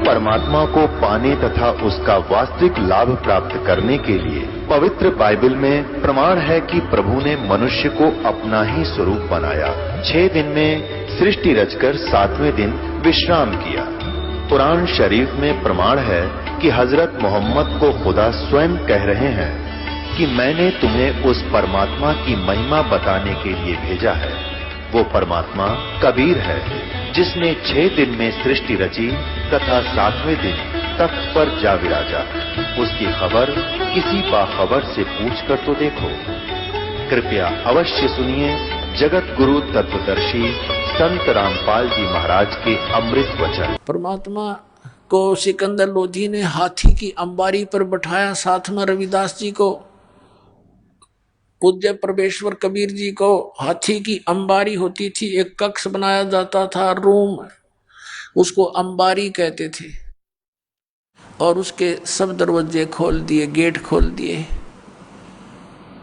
परमात्मा को पाने तथा उसका वास्तविक लाभ प्राप्त करने के लिए पवित्र बाइबल में प्रमाण है कि प्रभु ने मनुष्य को अपना ही स्वरूप बनाया। 6 दिन में सृष्टि रचकर 7वें दिन विश्राम किया। कुरान शरीफ में प्रमाण है कि हजरत मोहम्मद को खुदा स्वयं कह रहे हैं कि मैंने तुम्हें उस परमात्मा की महिमा बताने के लिए भेजा है। वो परमात्मा कबीर है जिसने 6 दिन में सृष्टि रची तथा 7वें दिन तख्त पर जा विराजा। उसकी खबर किसी बाखबर से पूछकर तो देखो। कृपया अवश्य सुनिए जगत गुरु तत्वदर्शी संत रामपाल जी महाराज के अमृत वचन। परमात्मा को सिकंदर लोधी ने हाथी की अंबारी पर बैठाया, साथ में रविदास जी को, पूज्य परमेश्वर कबीर जी को हाथी की अंबारी होती थी। एक कक्ष बनाया जाता था, रूम, उसको अंबारी कहते थे। और उसके सब दरवाजे खोल दिए, गेट खोल दिए।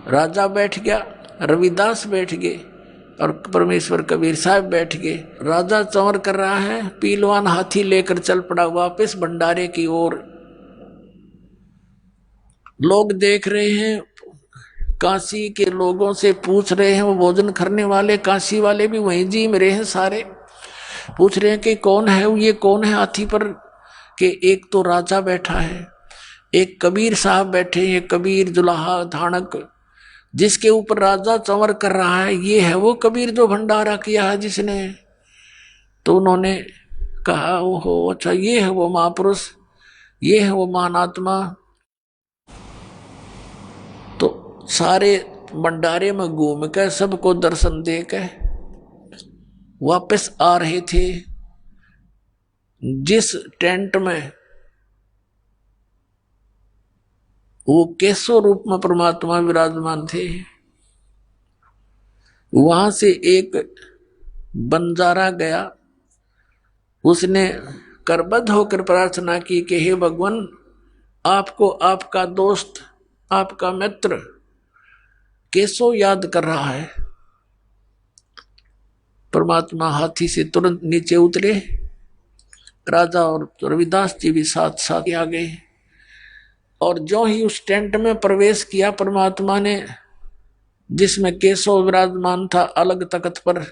राजा बैठ गया, रविदास बैठ गए और परमेश्वर कबीर साहब बैठ गए। राजा चंवर कर रहा है, पीलवान हाथी लेकर चल पड़ा वापस भंडारे की ओर। लोग देख रहे हैं, काशी के लोगों से पूछ रहे हैं, वो भोजन करने वाले काशी वाले भी वहीं जी में रहे हैं, सारे पूछ रहे हैं कि कौन है ये, कौन है हाथी पर। कि एक तो राजा बैठा है, एक कबीर साहब बैठे हैं, कबीर जुलाहा धानक, जिसके ऊपर राजा चंवर कर रहा है, ये है वो कबीर जो भंडारा किया है जिसने। तो उन्होंने कहा ओहो अच्छा, ये है वो महापुरुष, ये है वो महानात्मा। तो सारे भंडारे में घूम कर सबको दर्शन दे के वापस आ रहे थे। जिस टेंट में वो केशव रूप में परमात्मा विराजमान थे, वहां से एक बंजारा गया। उसने करबद्ध होकर प्रार्थना की कि हे भगवान, आपको आपका दोस्त, आपका मित्र केशव याद कर रहा है। परमात्मा हाथी से तुरंत नीचे उतरे। राजा और रविदास जी भी साथ साथ आ गए। और जो ही उस टेंट में प्रवेश किया परमात्मा ने, जिसमें केशव विराजमान था अलग तख्त पर,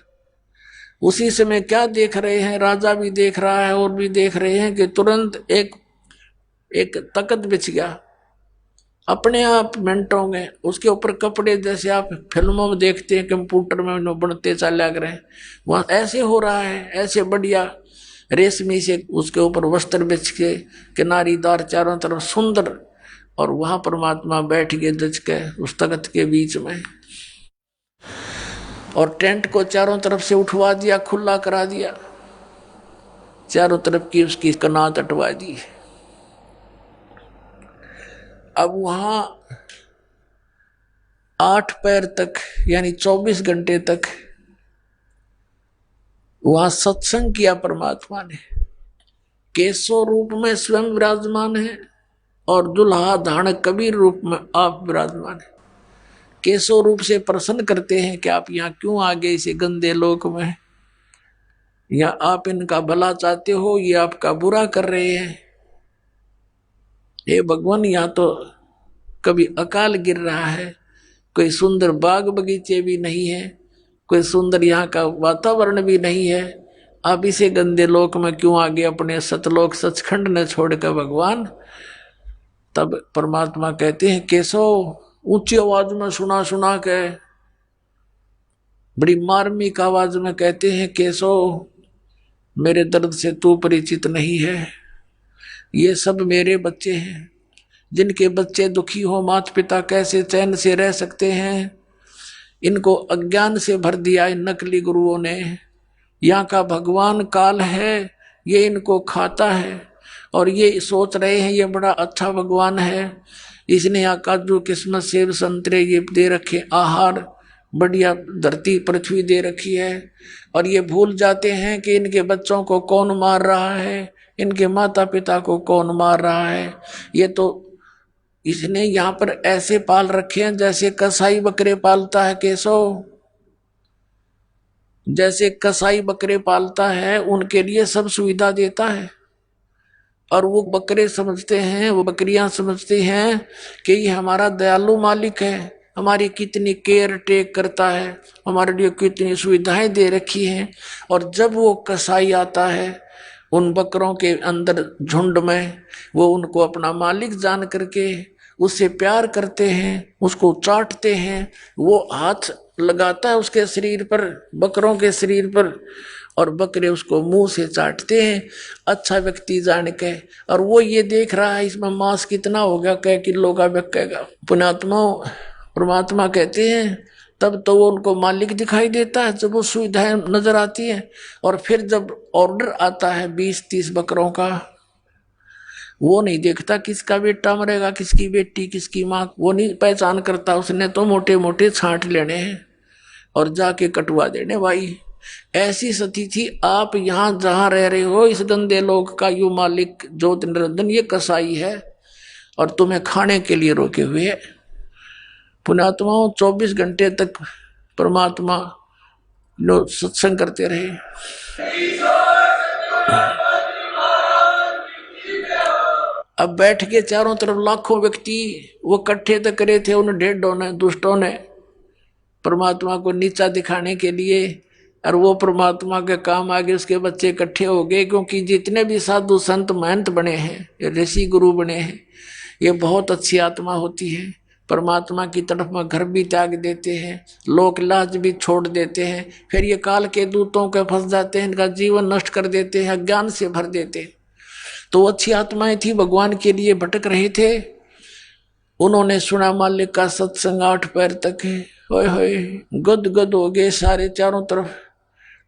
उसी समय क्या देख रहे हैं, राजा भी देख रहा है और भी देख रहे हैं कि तुरंत एक तख्त बिछ गया अपने आप मिनटों में। उसके ऊपर कपड़े जैसे आप फिल्मों में देखते हैं, कंप्यूटर में बनते चले गए, वहां ऐसे हो रहा है, ऐसे बढ़िया रेशमी से उसके ऊपर वस्त्र बिछ के, किनारीदार चारों तरफ सुंदर। और वहां परमात्मा बैठ गए दच के उस तख्त के बीच में। और टेंट को चारों तरफ से उठवा दिया, खुला करा दिया, चारों तरफ की उसकी कनात हटवा दी। अब वहां 8 पैर तक यानी 24 घंटे तक वहां सत्संग किया परमात्मा ने। केशव रूप में स्वयं विराजमान है और दुल्हा धानक कबीर रूप में आप विराजमान है। केशव रूप से प्रसन्न करते हैं कि आप यहाँ क्यों आ गए इसे गंदे लोक में, या आप इनका भला चाहते हो, ये आपका बुरा कर रहे हैं। हे भगवान, यहाँ तो कभी अकाल गिर रहा है, कोई सुंदर बाग बगीचे भी नहीं है, कोई सुंदर यहाँ का वातावरण भी नहीं है, आप इसे गंदे लोक में क्यों आगे अपने सतलोक सचखंड ने छोड़कर भगवान। तब परमात्मा कहते हैं केशव, ऊंची आवाज में सुना सुना के बड़ी मार्मिक आवाज में कहते हैं केशव, मेरे दर्द से तू परिचित नहीं है। ये सब मेरे बच्चे हैं, जिनके बच्चे दुखी हो माता पिता कैसे चैन से रह सकते हैं। इनको अज्ञान से भर दिया इन नकली गुरुओं ने। यहाँ का भगवान काल है, ये इनको खाता है और ये सोच रहे हैं ये बड़ा अच्छा भगवान है, इसने यहाँ काजू किस्मत सेब संतरे ये दे रखे, आहार बढ़िया धरती पृथ्वी दे रखी है। और ये भूल जाते हैं कि इनके बच्चों को कौन मार रहा है, इनके माता पिता को कौन मार रहा है। ये तो इसने यहाँ पर ऐसे पाल रखे हैं जैसे कसाई बकरे पालता है केशव, जैसे कसाई बकरे पालता है, उनके लिए सब सुविधा देता है। और वो बकरे समझते हैं, वो बकरियां समझती हैं कि ये हमारा दयालु मालिक है, हमारी कितनी केयर टेक करता है, हमारे लिए कितनी सुविधाएं दे रखी हैं। और जब वो कसाई आता है उन बकरों के अंदर झुंड में, वो उनको अपना मालिक जान करके उससे प्यार करते हैं, उसको चाटते हैं, वो हाथ लगाता है उसके शरीर पर, बकरों के शरीर पर, और बकरे उसको मुंह से चाटते हैं अच्छा व्यक्ति जान के। और वो ये देख रहा है इसमें मांस कितना हो गया, कै किलो का बिकेगा। पुण्यात्मा परमात्मा कहते हैं तब तो वो उनको मालिक दिखाई देता है जब वो सुविधाएं नजर आती है। और फिर जब ऑर्डर आता है 20-30 बकरों का, वो नहीं देखता किसका बेटा मरेगा, किसकी बेटी, किसकी माँ, वो नहीं पहचान करता। उसने तो मोटे मोटे छांट लेने हैं और जाके कटवा देने भाई। ऐसी स्थिति थी। आप यहाँ जहां रह रहे हो इस गंदे लोग का यू मालिक ज्योति निरंजन ये कसाई है और तुम्हें खाने के लिए रोके हुए है। पुण्यात्माओं 24 घंटे तक परमात्मा लोग सत्संग करते रहे। अब बैठ के चारों तरफ लाखों व्यक्ति वो इकट्ठे तक करे थे उन ढेडों ने, दुष्टों ने, परमात्मा को नीचा दिखाने के लिए। और वो परमात्मा के काम आगे उसके बच्चे इकट्ठे हो गए, क्योंकि जितने भी साधु संत महंत बने हैं, ऋषि गुरु बने हैं, ये बहुत अच्छी आत्मा होती है। परमात्मा की तरफ में घर भी त्याग देते हैं, लोक लाज भी छोड़ देते हैं, फिर ये काल के दूतों के फंस जाते हैं, इनका जीवन नष्ट कर देते हैं, अज्ञान से भर देते हैं। तो अच्छी आत्माएं थी, भगवान के लिए भटक रहे थे। उन्होंने सुना मालिक का सत्संग 8 पैर तक है, होए होए गद गद हो गए सारे, चारों तरफ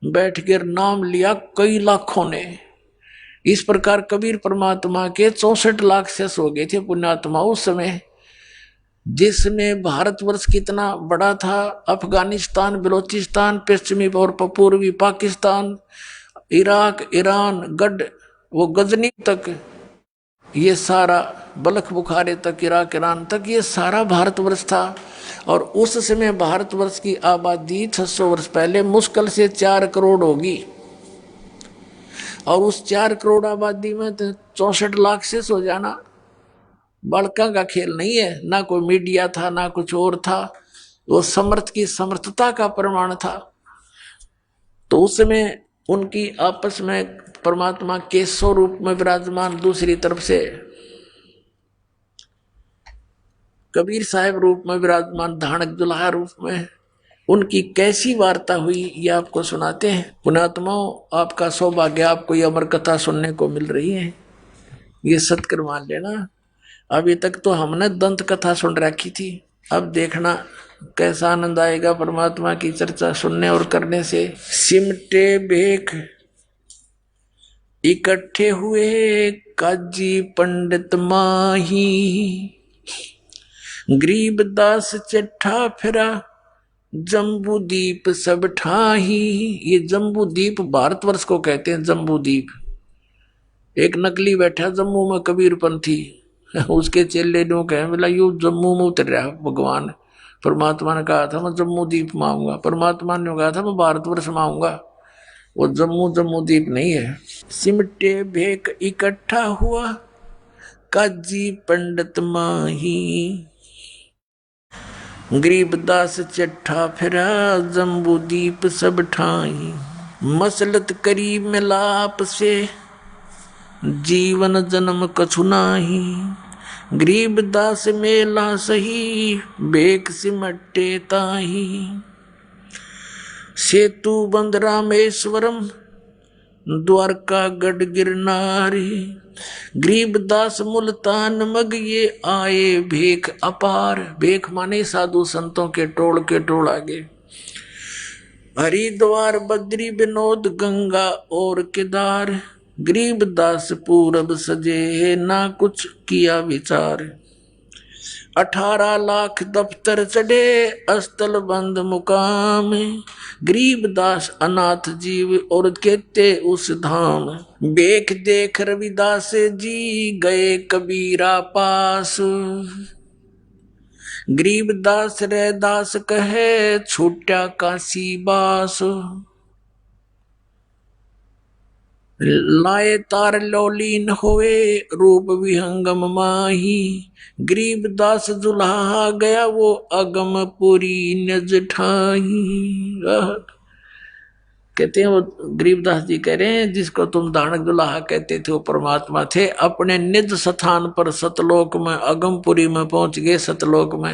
बैठ कर नाम लिया कई लाखों ने। इस प्रकार कबीर परमात्मा के 64 लाख शेष हो गए थे पुण्यात्मा उस समय, जिसमें भारतवर्ष कितना बड़ा था। अफगानिस्तान, बलोचिस्तान, पश्चिमी और पूर्वी पाकिस्तान, इराक, ईरान, गढ़, वो गजनी तक, ये सारा बलख बुखारे तक, इराक, ईरान तक, ये सारा भारतवर्ष था। और उस समय भारतवर्ष की आबादी 600 वर्ष पहले मुश्किल से 4 करोड़ होगी। और उस 4 करोड़ आबादी में 64 लाख से हो जाना बड़का का खेल नहीं है। ना कोई मीडिया था, ना कुछ और था, वो समर्थ की समर्थता का प्रमाण था। तो उस समय उनकी आपस में परमात्मा के स्वरूप में विराजमान, दूसरी तरफ से कबीर साहब रूप में विराजमान, धानक दुल्हा रूप में, उनकी कैसी वार्ता हुई ये आपको सुनाते हैं। पुण्यात्माओं, आपका सौभाग्य, आपको ये अमर कथा सुनने को मिल रही है, ये सत्कर मान लेना। अभी तक तो हमने दंत कथा सुन रखी थी, अब देखना कैसा आनंद आएगा परमात्मा की चर्चा सुनने और करने से। सिमटे भेख इकट्ठे हुए काजी पंडित माही, गरीबदास चिट्ठा फिरा जम्बू दीप सब ठाही। ये जम्बू दीप भारतवर्ष को कहते हैं, जम्बू दीप। एक नकली बैठा जम्मू में कबीरपंथी, उसके चेले लोग कहे बोला यू जम्मू में उतर रहा भगवान। परमात्मा ने कहा था मैं जम्मू दीप में आऊंगा, परमात्मा ने कहा था मैं भारतवर्ष में आऊंगा, वो जम्मू दीप नहीं है। सिमटे भेक इकट्ठा हुआ काजी पंडित माही, गरीबदास चिट्ठा फिरा जम्बू दीप सब ठाई। मसलत करीब मिलाप से जीवन जन्म कछु नाही, गरीबदास मेला सही भेक सिमटे ताही। सेतु बंद रामेश्वरम द्वारका गढ़ गिरनारी, गरीबदास मुल्तान मग ये आए भेख अपार। भेख माने साधु संतों के टोल आगे। हरिद्वार बद्री विनोद गंगा और केदार, गरीबदास पूरब सजे ना कुछ किया विचार। 18 लाख दफ्तर चढ़े अस्तल बंद मुकाम, गरीबदास अनाथ जीव और कहते उस धाम। बेख देख रविदास जी गए कबीरा पास, गरीबदास रैदास कहे छूटा काशी बास। लाए तार लौलीन होए रूप विहंगम माही, गरीबदास दुल्हा गया वो अगम पुरी नज ठाही। कहते हैं वो गरीबदास जी कह रहे हैं जिसको तुम दानक दुल्हा कहते थे वो परमात्मा थे, अपने निज स्थान पर सतलोक में अगमपुरी में पहुंच गए। सतलोक में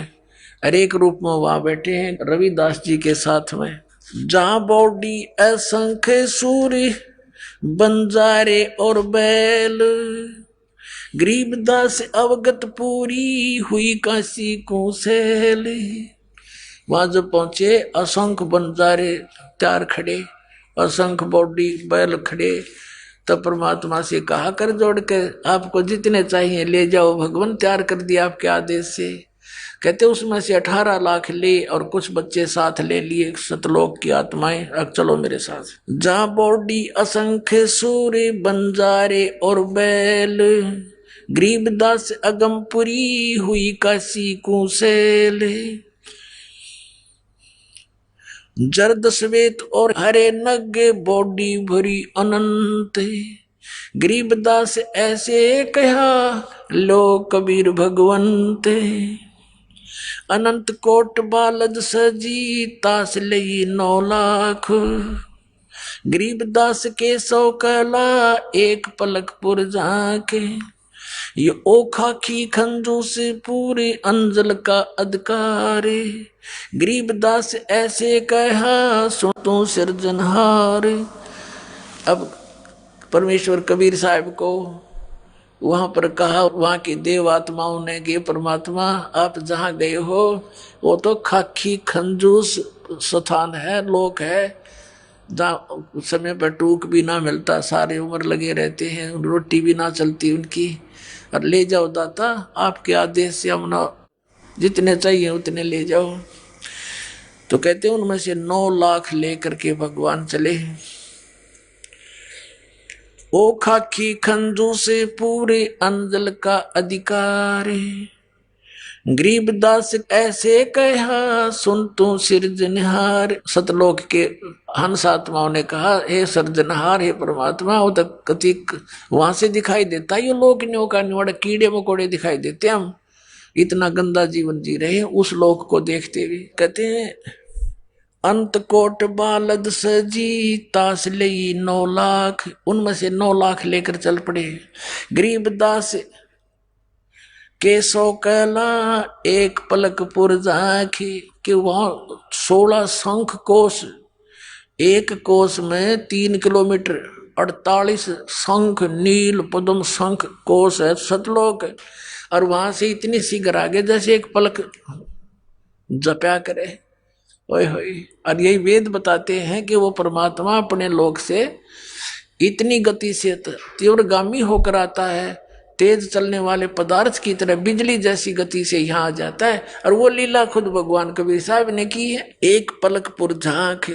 हर एक रूप में वहां बैठे हैं रविदास जी के साथ में। जहां बॉडी असंख्य सूर्य बंजारे और बैल, गरीबदास अवगत पूरी हुई काशी को सैल। वहां जब पहुंचे असंख्य बंजारे तैयार खड़े, असंख्य बॉडी बैल खड़े, तब परमात्मा से कहा कर जोड़ के आपको जितने चाहिए ले जाओ, भगवान तैयार कर दिया आपके आदेश से। कहते उसमें से 18 लाख ले और कुछ बच्चे साथ ले लिए सतलोक की आत्माएं। अब चलो मेरे साथ। जहाँ बॉडी असंख्य सूर्य बंजारे और बैल, गरीबदास अगमपुरी हुई काशी को सैल। जर्द श्वेत और हरे नगे बॉडी भरी अनंत, गरीबदास ऐसे कहा लो कबीर भगवंत। अनंत कोट बालद सजी तास लई 9 लाख, गरीबदास के 100 कला एक पलकपुर जाके। ये ओखा की खंजू से पूरे अंजल का अधिकार, गरीबदास ऐसे कहा सुन तू सिरजनहार। अब परमेश्वर कबीर साहब को वहां पर कहा, वहां की देव आत्माओं ने कि परमात्मा आप जहां गए हो वो तो खाकी खंजूस स्थान है, लोक है, जहाँ समय पर टूक भी ना मिलता, सारे उम्र लगे रहते हैं, रोटी भी ना चलती उनकी। और ले जाओ दाता आपके आदेश से हम ना जितने चाहिए उतने ले जाओ। तो कहते हैं उनमें से 9 लाख लेकर के भगवान चले। ओ खाकी खंजू से पूरे अंजल का अधिकार, गरीबदास ऐसे कहा सुन तू सिरजनहार। सतलोक के हंस आत्माओं ने कहा हे सिरजनहार हे परमात्मा, वो तक कतिक वहां से दिखाई देता ये लोक न्यो का न्योड़ा कीड़े मकोड़े दिखाई देते, हम इतना गंदा जीवन जी रहे हैं उस लोक को देखते हुए। कहते हैं अंत कोट बालद सजी तास लई 9 लाख, उनमें से 9 लाख लेकर चल पड़े। गरीबदास के 100 कला एक पलकपुर जाके, कि वहां 16 शंख कोश, एक कोश में 3 किलोमीटर 48 शंख नील पद्म शंख कोश है सतलोक, और वहां से इतनी शीघ्र आगे जैसे एक पलक जप्या करे। ओए होए। और यही वेद बताते हैं कि वो परमात्मा अपने लोक से इतनी गति से तीव्रगामी होकर आता है, तेज चलने वाले पदार्थ की तरह बिजली जैसी गति से यहाँ आ जाता है। और वो लीला खुद भगवान कबीर साहब ने की है। एक पलकपुर झांक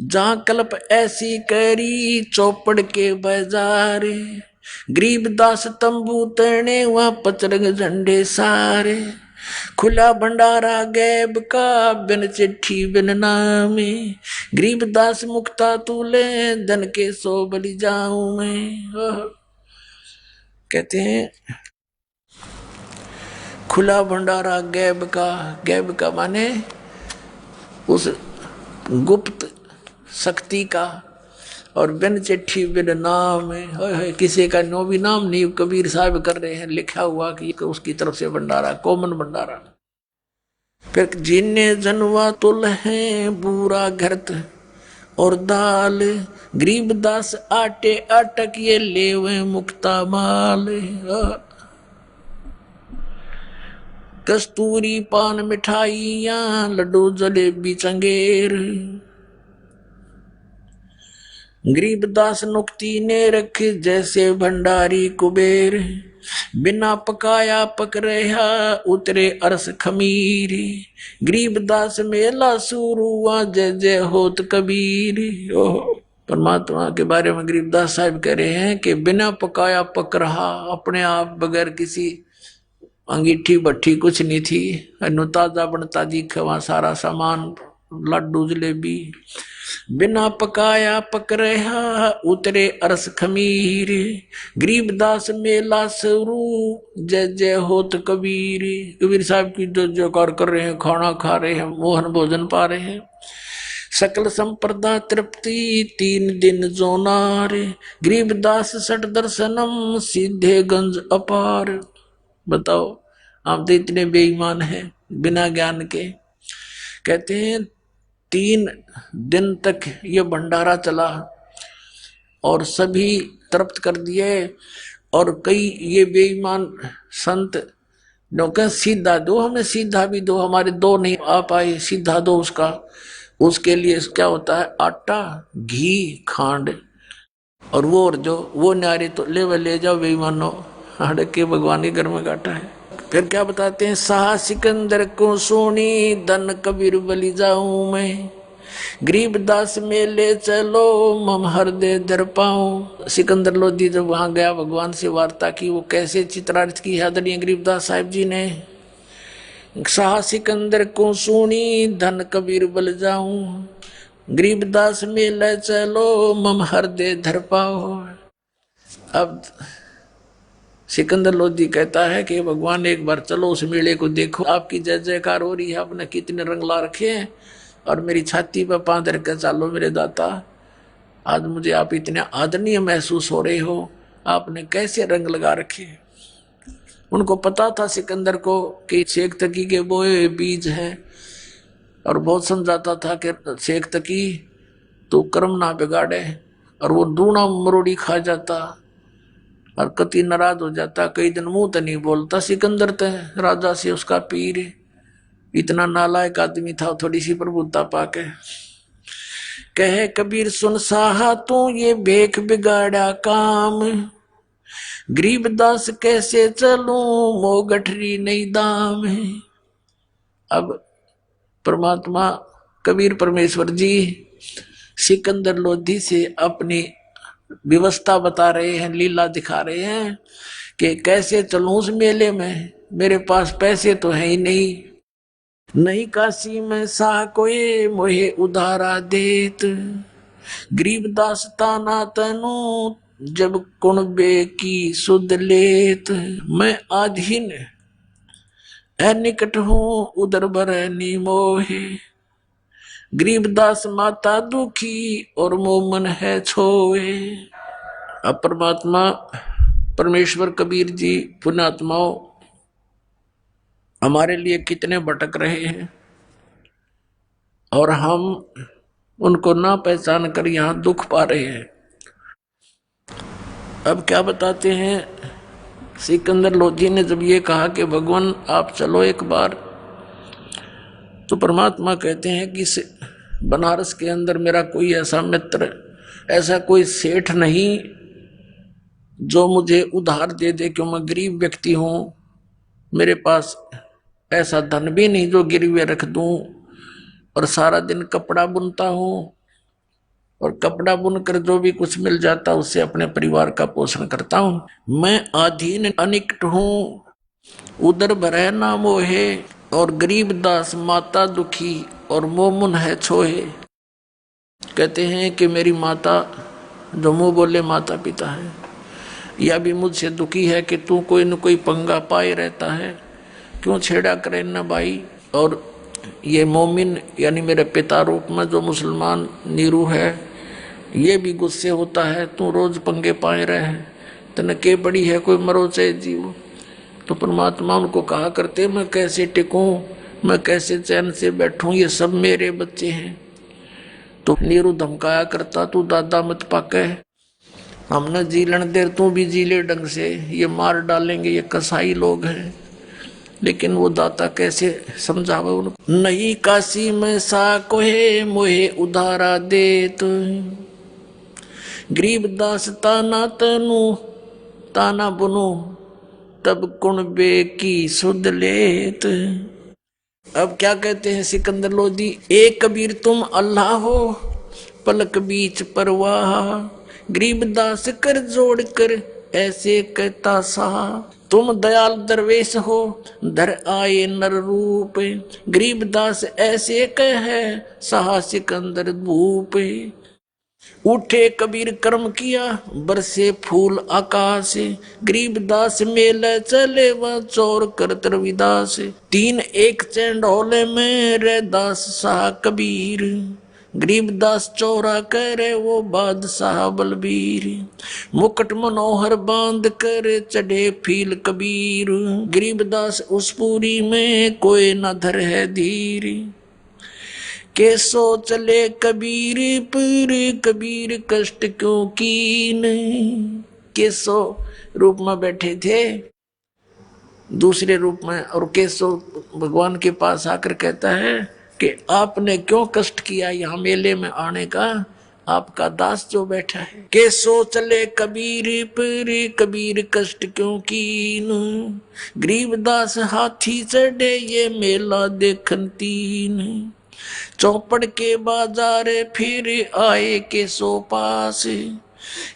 जहाँ कल्प ऐसी करी चौपड़ के बाजार, गरीबदास तंबू तने वहाँ पचरंग झंडे सारे। खुला भंडारा गैब का बिन चिट्ठी बिन नामे, गरीबदास मुक्ता तूले धन के 100 बलि जाऊं मैं। कहते हैं खुला भंडारा गैब का माने उस गुप्त शक्ति का, और बिन चिट्ठी बिन नाम है, किसी का नो भी नाम नहीं, कबीर साहब कर रहे हैं लिखा हुआ कि उसकी तरफ से भंडारा, कॉमन भंडारा। फिर जिन्ने जनवा तुल है बूरा घरत और दाल, गरीबदास आटे अटक ये लेवे मुक्ता माल। कस्तूरी पान मिठाइयां लड्डू जलेबी चंगेर, गरीबदास नुक्ती ने रखे जैसे भंडारी कुबेर। बिना पकाया पक रहा उतरे अरस खमीर, गरीबदास मेला शुरू हुआ जय जय होत कबीर। परमात्मा के बारे में गरीबदास साहब कह रहे हैं कि बिना पकाया पक रहा, अपने आप बगैर किसी अंगीठी भट्ठी कुछ नहीं थी, ताजा बनता दिखा वहां सारा सामान, लड्डू जलेबी। बिना पकाया पक रहा उतरे अरस खमीर। गरीबदास मेला स्वरू जय जय होत कबीर। कबीर साहब की जो जयकार कर रहे हैं, खाना खा रहे हैं, मोहन भोजन पा रहे हैं। सकल संप्रदा तृप्ति 3 दिन जोनार। गरीबदास सठ दर्शनम सीधे गंज अपार। बताओ, आप तो इतने बेईमान हैं बिना ज्ञान के। कहते हैं 3 दिन तक ये भंडारा चला और सभी तृप्त कर दिए। और कई ये बेईमान संत जो कह सीधा दो, हमें सीधा भी दो, हमारे 2 नहीं आ पाए, सीधा दो उसका। उसके लिए क्या होता है, आटा, घी, खांड और वो न्यारे तो ले जाओ बेईमानो, हड़ के भगवान के घर में काटा है। फिर क्या बताते हैं, शाह सिकंदर को सोनी धन कबीर बलि जाऊं मैं। गरीबदास मेले चलो मम हृदय दर पाऊं। सिकंदर लोधी जब वहां गया, भगवान से वार्ता की, वो कैसे चित्रार्थ की आदरणीय गरीबदास साहिब जी ने। शाह सिकंदर को सुनी धन कबीर बल जाऊं। गरीबदास मेले चलो मम हृदय धर पाओ। अब सिकंदर लोधी कहता है कि भगवान एक बार चलो उस मेले को देखो, आपकी जय जयकार हो रही है, आपने कितने रंग ला रखे हैं, और मेरी छाती पर पांव धर कर चालो मेरे दाता। आज मुझे आप इतने आदरणीय महसूस हो रहे हो, आपने कैसे रंग लगा रखे। उनको पता था सिकंदर को कि शेख तकी के बोए बीज हैं, और बहुत समझाता था कि शेख तकी तो कर्म ना बिगाड़े, और वो दूना मरोड़ी खा जाता और कति नाराज हो जाता, कई दिन मुंह तो नहीं बोलता। सिकंदर तो राजा से उसका पीर, इतना नालायक आदमी था, थोड़ी सी प्रभुता पाके। कहे कबीर सुन साहा तू ये भेख बिगाड़ा काम। गरीबदास कैसे चलूं मो गठरी नहीं दाम है। अब परमात्मा कबीर परमेश्वर जी सिकंदर लोधी से अपनी व्यवस्था बता रहे हैं, लीला दिखा रहे हैं कि कैसे चलूं उस मेले में। मेरे पास पैसे तो है ही नहीं काशी में सा कोई मोहे उधारा देत। गरीबदास ताना तनु जब कुणबे की सुध लेत। मैं आधीन निकट हूं उधर बर मोहे। गरीबदास माता दुखी और मोमन है छोए। अब परमात्मा परमेश्वर कबीर जी पुण्यात्माओं हमारे लिए कितने भटक रहे हैं, और हम उनको ना पहचान कर यहाँ दुख पा रहे हैं। अब क्या बताते हैं, सिकंदर लोधी ने जब ये कहा कि भगवान आप चलो एक बार, तो परमात्मा कहते हैं कि बनारस के अंदर मेरा कोई ऐसा मित्र, ऐसा कोई सेठ नहीं जो मुझे उधार दे दे, क्यों मैं गरीब व्यक्ति हूं, मेरे पास ऐसा धन भी नहीं जो गिरवे रख दूं, और सारा दिन कपड़ा बुनता हूं, और कपड़ा बुनकर जो भी कुछ मिल जाता उससे अपने परिवार का पोषण करता हूं। मैं अधीन अनिकट हूं उधर भरे ना मोहे। और गरीबदास माता दुखी और मोमुन है छोहे। कहते हैं कि मेरी माता, जो मुंह बोले माता पिता है, यह भी मुझसे दुखी है कि तू कोई न कोई पंगा पाए रहता है, क्यों छेड़ा करे न भाई। और ये मोमिन यानी मेरे पिता रूप में जो मुसलमान नीरू है, ये भी गुस्से होता है, तू रोज पंगे पाए रहे, तने के बड़ी है, कोई मरो चाहे जीव। तो परमात्मा उनको कहा करते, मैं कैसे टिकूं, मैं कैसे चैन से बैठूं, ये सब मेरे बच्चे हैं। तो नीरू धमकाया करता, तू दादा मत पाके, हमने जी लेने देर, तू भी जी ले ढंग से, ये मार डालेंगे, ये कसाई लोग हैं। लेकिन वो दाता कैसे समझावे उनको। नहीं काशी में सा कोहे मोहे उधारा देत। गरीबदास ताना तनु ताना बुनु तब कुणबे की सुध लेत। अब क्या कहते हैं सिकंदर लोधी, एक कबीर तुम अल्लाह हो पलक बीच परवाह। गरीबदास कर जोड़ कर ऐसे कहता सा, तुम दयाल दरवेश हो धर आए नर रूप। गरीबदास ऐसे कहे सहा सिकंदर भूप। उठे कबीर कर्म किया बरसे फूल आकाश। गरीबदास मेले चले वह चोर करत रविदास। तीन एक चंडोले में रे दास शाह कबीर। गरीबदास चौरा करे वो बादशाह बलबीर। मुकुट मनोहर बांध कर चढ़े फील कबीर। गरीबदास उस पूरी में कोई न धर है धीर। कैसो चले कबीर पर कबीर कष्ट क्यों कीन। कैसो रूप में बैठे थे दूसरे रूप में, और कैसो भगवान के पास आकर कहता है कि आपने क्यों कष्ट किया यहाँ मेले में आने का, आपका दास जो बैठा है। कैसो चले कबीर पर कबीर कष्ट क्यों कीन। गरीबदास हाथी चढ़े ये मेला देखन तीन। चौपड़ के बाजार फिर आए के सो पास।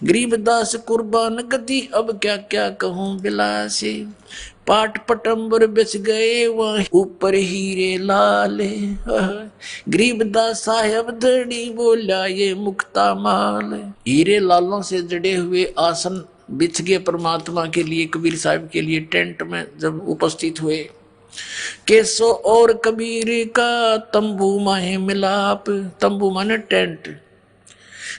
गरीबदास कुर्बान गति अब क्या क्या कहूँ बिलास। पाट पटंबर बेच गए वहाँ ऊपर हीरे लाल। गरीबदास साहब धड़ी बोला ये मुक्ता माल। हीरे लालों से जड़े हुए आसन बिछ गए परमात्मा के लिए, कबीर साहब के लिए टेंट में जब उपस्थित हुए। कैसो और कबीर का तंबू माहे मिलाप। तंबू माने टेंट।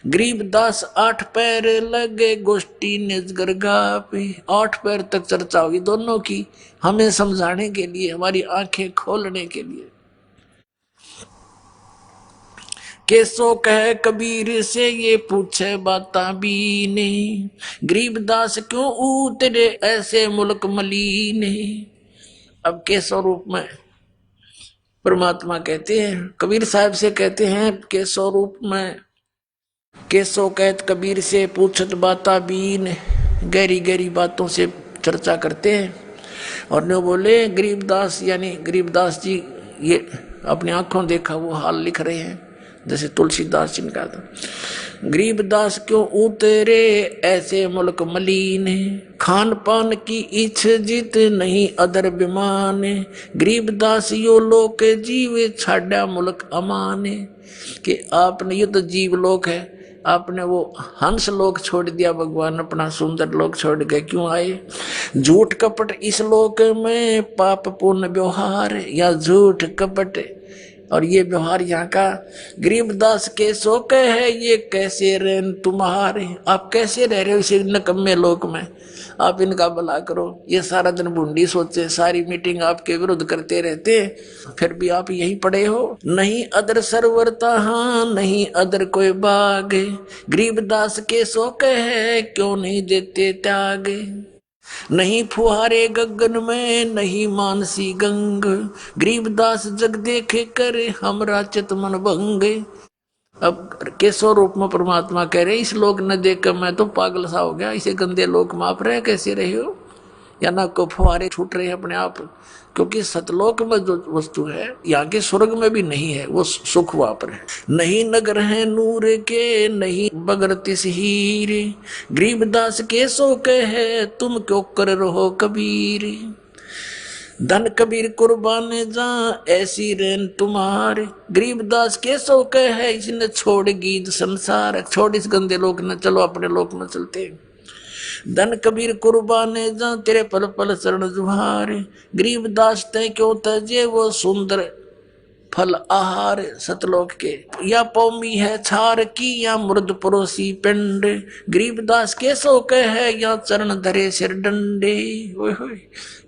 गरीबदास 8 पैर लगे गोष्ठी निजगर गाप। 8 पैर तक चर्चा होगी दोनों की, हमें समझाने के लिए, हमारी आंखें खोलने के लिए। कैसो कहे कबीर से ये पूछे बाता बीने। गरीबदास क्यों उतरे ऐसे मुल्क मलीने। अब कैसो रूप में परमात्मा कहते हैं, कबीर साहब से कहते हैं कैसो रूप में। कैसो कहत कबीर से पूछत बाता बीन। गहरी गहरी बातों से चर्चा करते हैं। और न बोले गरीबदास, यानी गरीबदास जी ये अपनी आंखों देखा वो हाल लिख रहे हैं, जैसे तुलसीदास जी का था। गरीबदास क्यों उतरे ऐसे मुल्क मलीन। खान पान की इच्छ जीत नहीं अदर बिमान। गरीबदास यो लोक जीव छाड़ा मुल्क अमान। कि आपने, ये तो जीव लोक है, आपने वो हंस लोक छोड़ दिया, भगवान अपना सुंदर लोक छोड़ के क्यों आए। झूठ कपट इस लोक में पाप पुण्य व्यवहार, या झूठ कपट और ये व्यवहार यहाँ का। गरीबदास के सो है ये कैसे रहन तुम्हारे। आप कैसे रह रहे हो इसे नकम्मे लोक में, आप इनका भला करो। ये सारा दिन बूंदी सोचे, सारी मीटिंग आपके विरुद्ध करते रहते, फिर भी आप यही पड़े हो। नहीं अदर सरवरता हाँ नहीं अदर कोई बाग। गरीबदास के सो है क्यों नहीं देते त्याग। नहीं फुहारे गगन में नहीं मानसी गंग। गरीबदास जग देखे कर हमरा चित मन भंग। अब कैसो रूप में परमात्मा कह रहे इस लोक न देख मैं तो पागल सा हो गया, इसे गंदे लोक में आप रहे कैसे रहे हो। या ना को फुहारे छूट रहे हैं अपने आप, क्योंकि सतलोक में जो वस्तु है यहाँ के स्वर्ग में भी नहीं है, वो सुख वहां पर है। नहीं नगर है नूर के नहीं बगरतिस हीर। गरीबदास के सो कहे तुम क्यों कर रहो कबीर। धन कबीर कुर्बान जा ऐसी रेन तुम्हारे। गरीबदास के सो कहे इसने छोड़ गीत संसार। छोड़ इस गंदे लोक न, चलो अपने लोक में चलते। धन कबीर कुर्बाने जा तेरे पल पल चरण जुहारे। गरीबदास तय क्यों तजे वो सुंदर फल आहार सतलोक के। या पौमी है छार की या मुर्द परोसी पिंड। गरीबदास के सो है या चरण धरे सिर डंडे।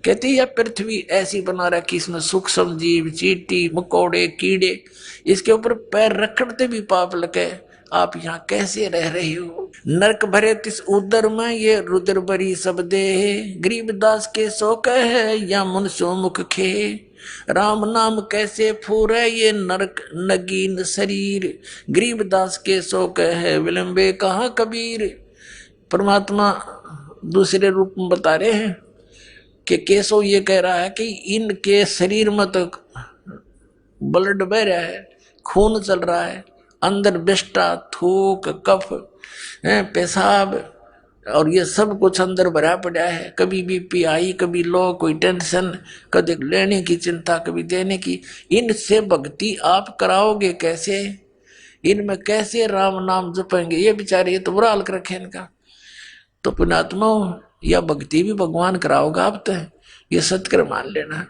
कहती है पृथ्वी ऐसी बना रखी इसमें सूक्ष्म जीव चींटी मकोड़े कीड़े, इसके ऊपर पैर रखते भी पाप लगे। आप यहाँ कैसे रह रहे हो। नरक भरे तिस उदर में ये रुद्र बरी सब दे। गरीबदास के सो है या मुनसो मुख खे। राम नाम कैसे फूरे ये नरक नगीन शरीर। गरीबदास के सो है विलंबे कहाँ कबीर। परमात्मा दूसरे रूप में बता रहे हैं कि केसो ये कह रहा है कि इनके शरीर में तो ब्लड बह रहा है, खून चल रहा है, अंदर बिष्टा थूक कफ पेशाब और ये सब कुछ अंदर भरा पड़ा है। कभी बीपी आई, कभी लो, कोई टेंशन, कभी लेने की चिंता, कभी देने की। इनसे भक्ति आप कराओगे कैसे? इनमें कैसे राम नाम जपेंगे? ये बेचारे, ये तो बुरा हाल कर रखे इनका। तो पुण्यात्मा, या भक्ति भी भगवान कराओगा आप तो, ये सत्कर मान लेना।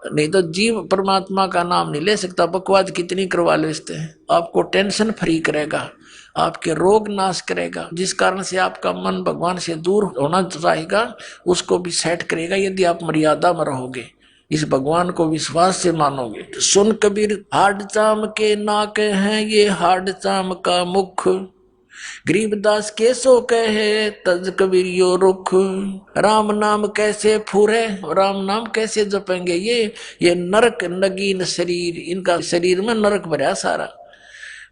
नहीं तो जीव परमात्मा का नाम नहीं ले सकता। बकवाद कितनी करवा लेते हैं, आपको टेंशन फ्री करेगा, आपके रोग नाश करेगा, जिस कारण से आपका मन भगवान से दूर होना चाहेगा उसको भी सेट करेगा, यदि आप मर्यादा में रहोगे, इस भगवान को विश्वास से मानोगे। तो सुन कबीर, हाड चाम के नाक हैं ये हाड चाम का मुख, गरीबदास के सो कहे तज कबीर यो रुख। राम नाम कैसे फूरे, राम नाम कैसे जपेंगे? ये नरक नगीन शरीर, इनका शरीर में नरक भरा सारा।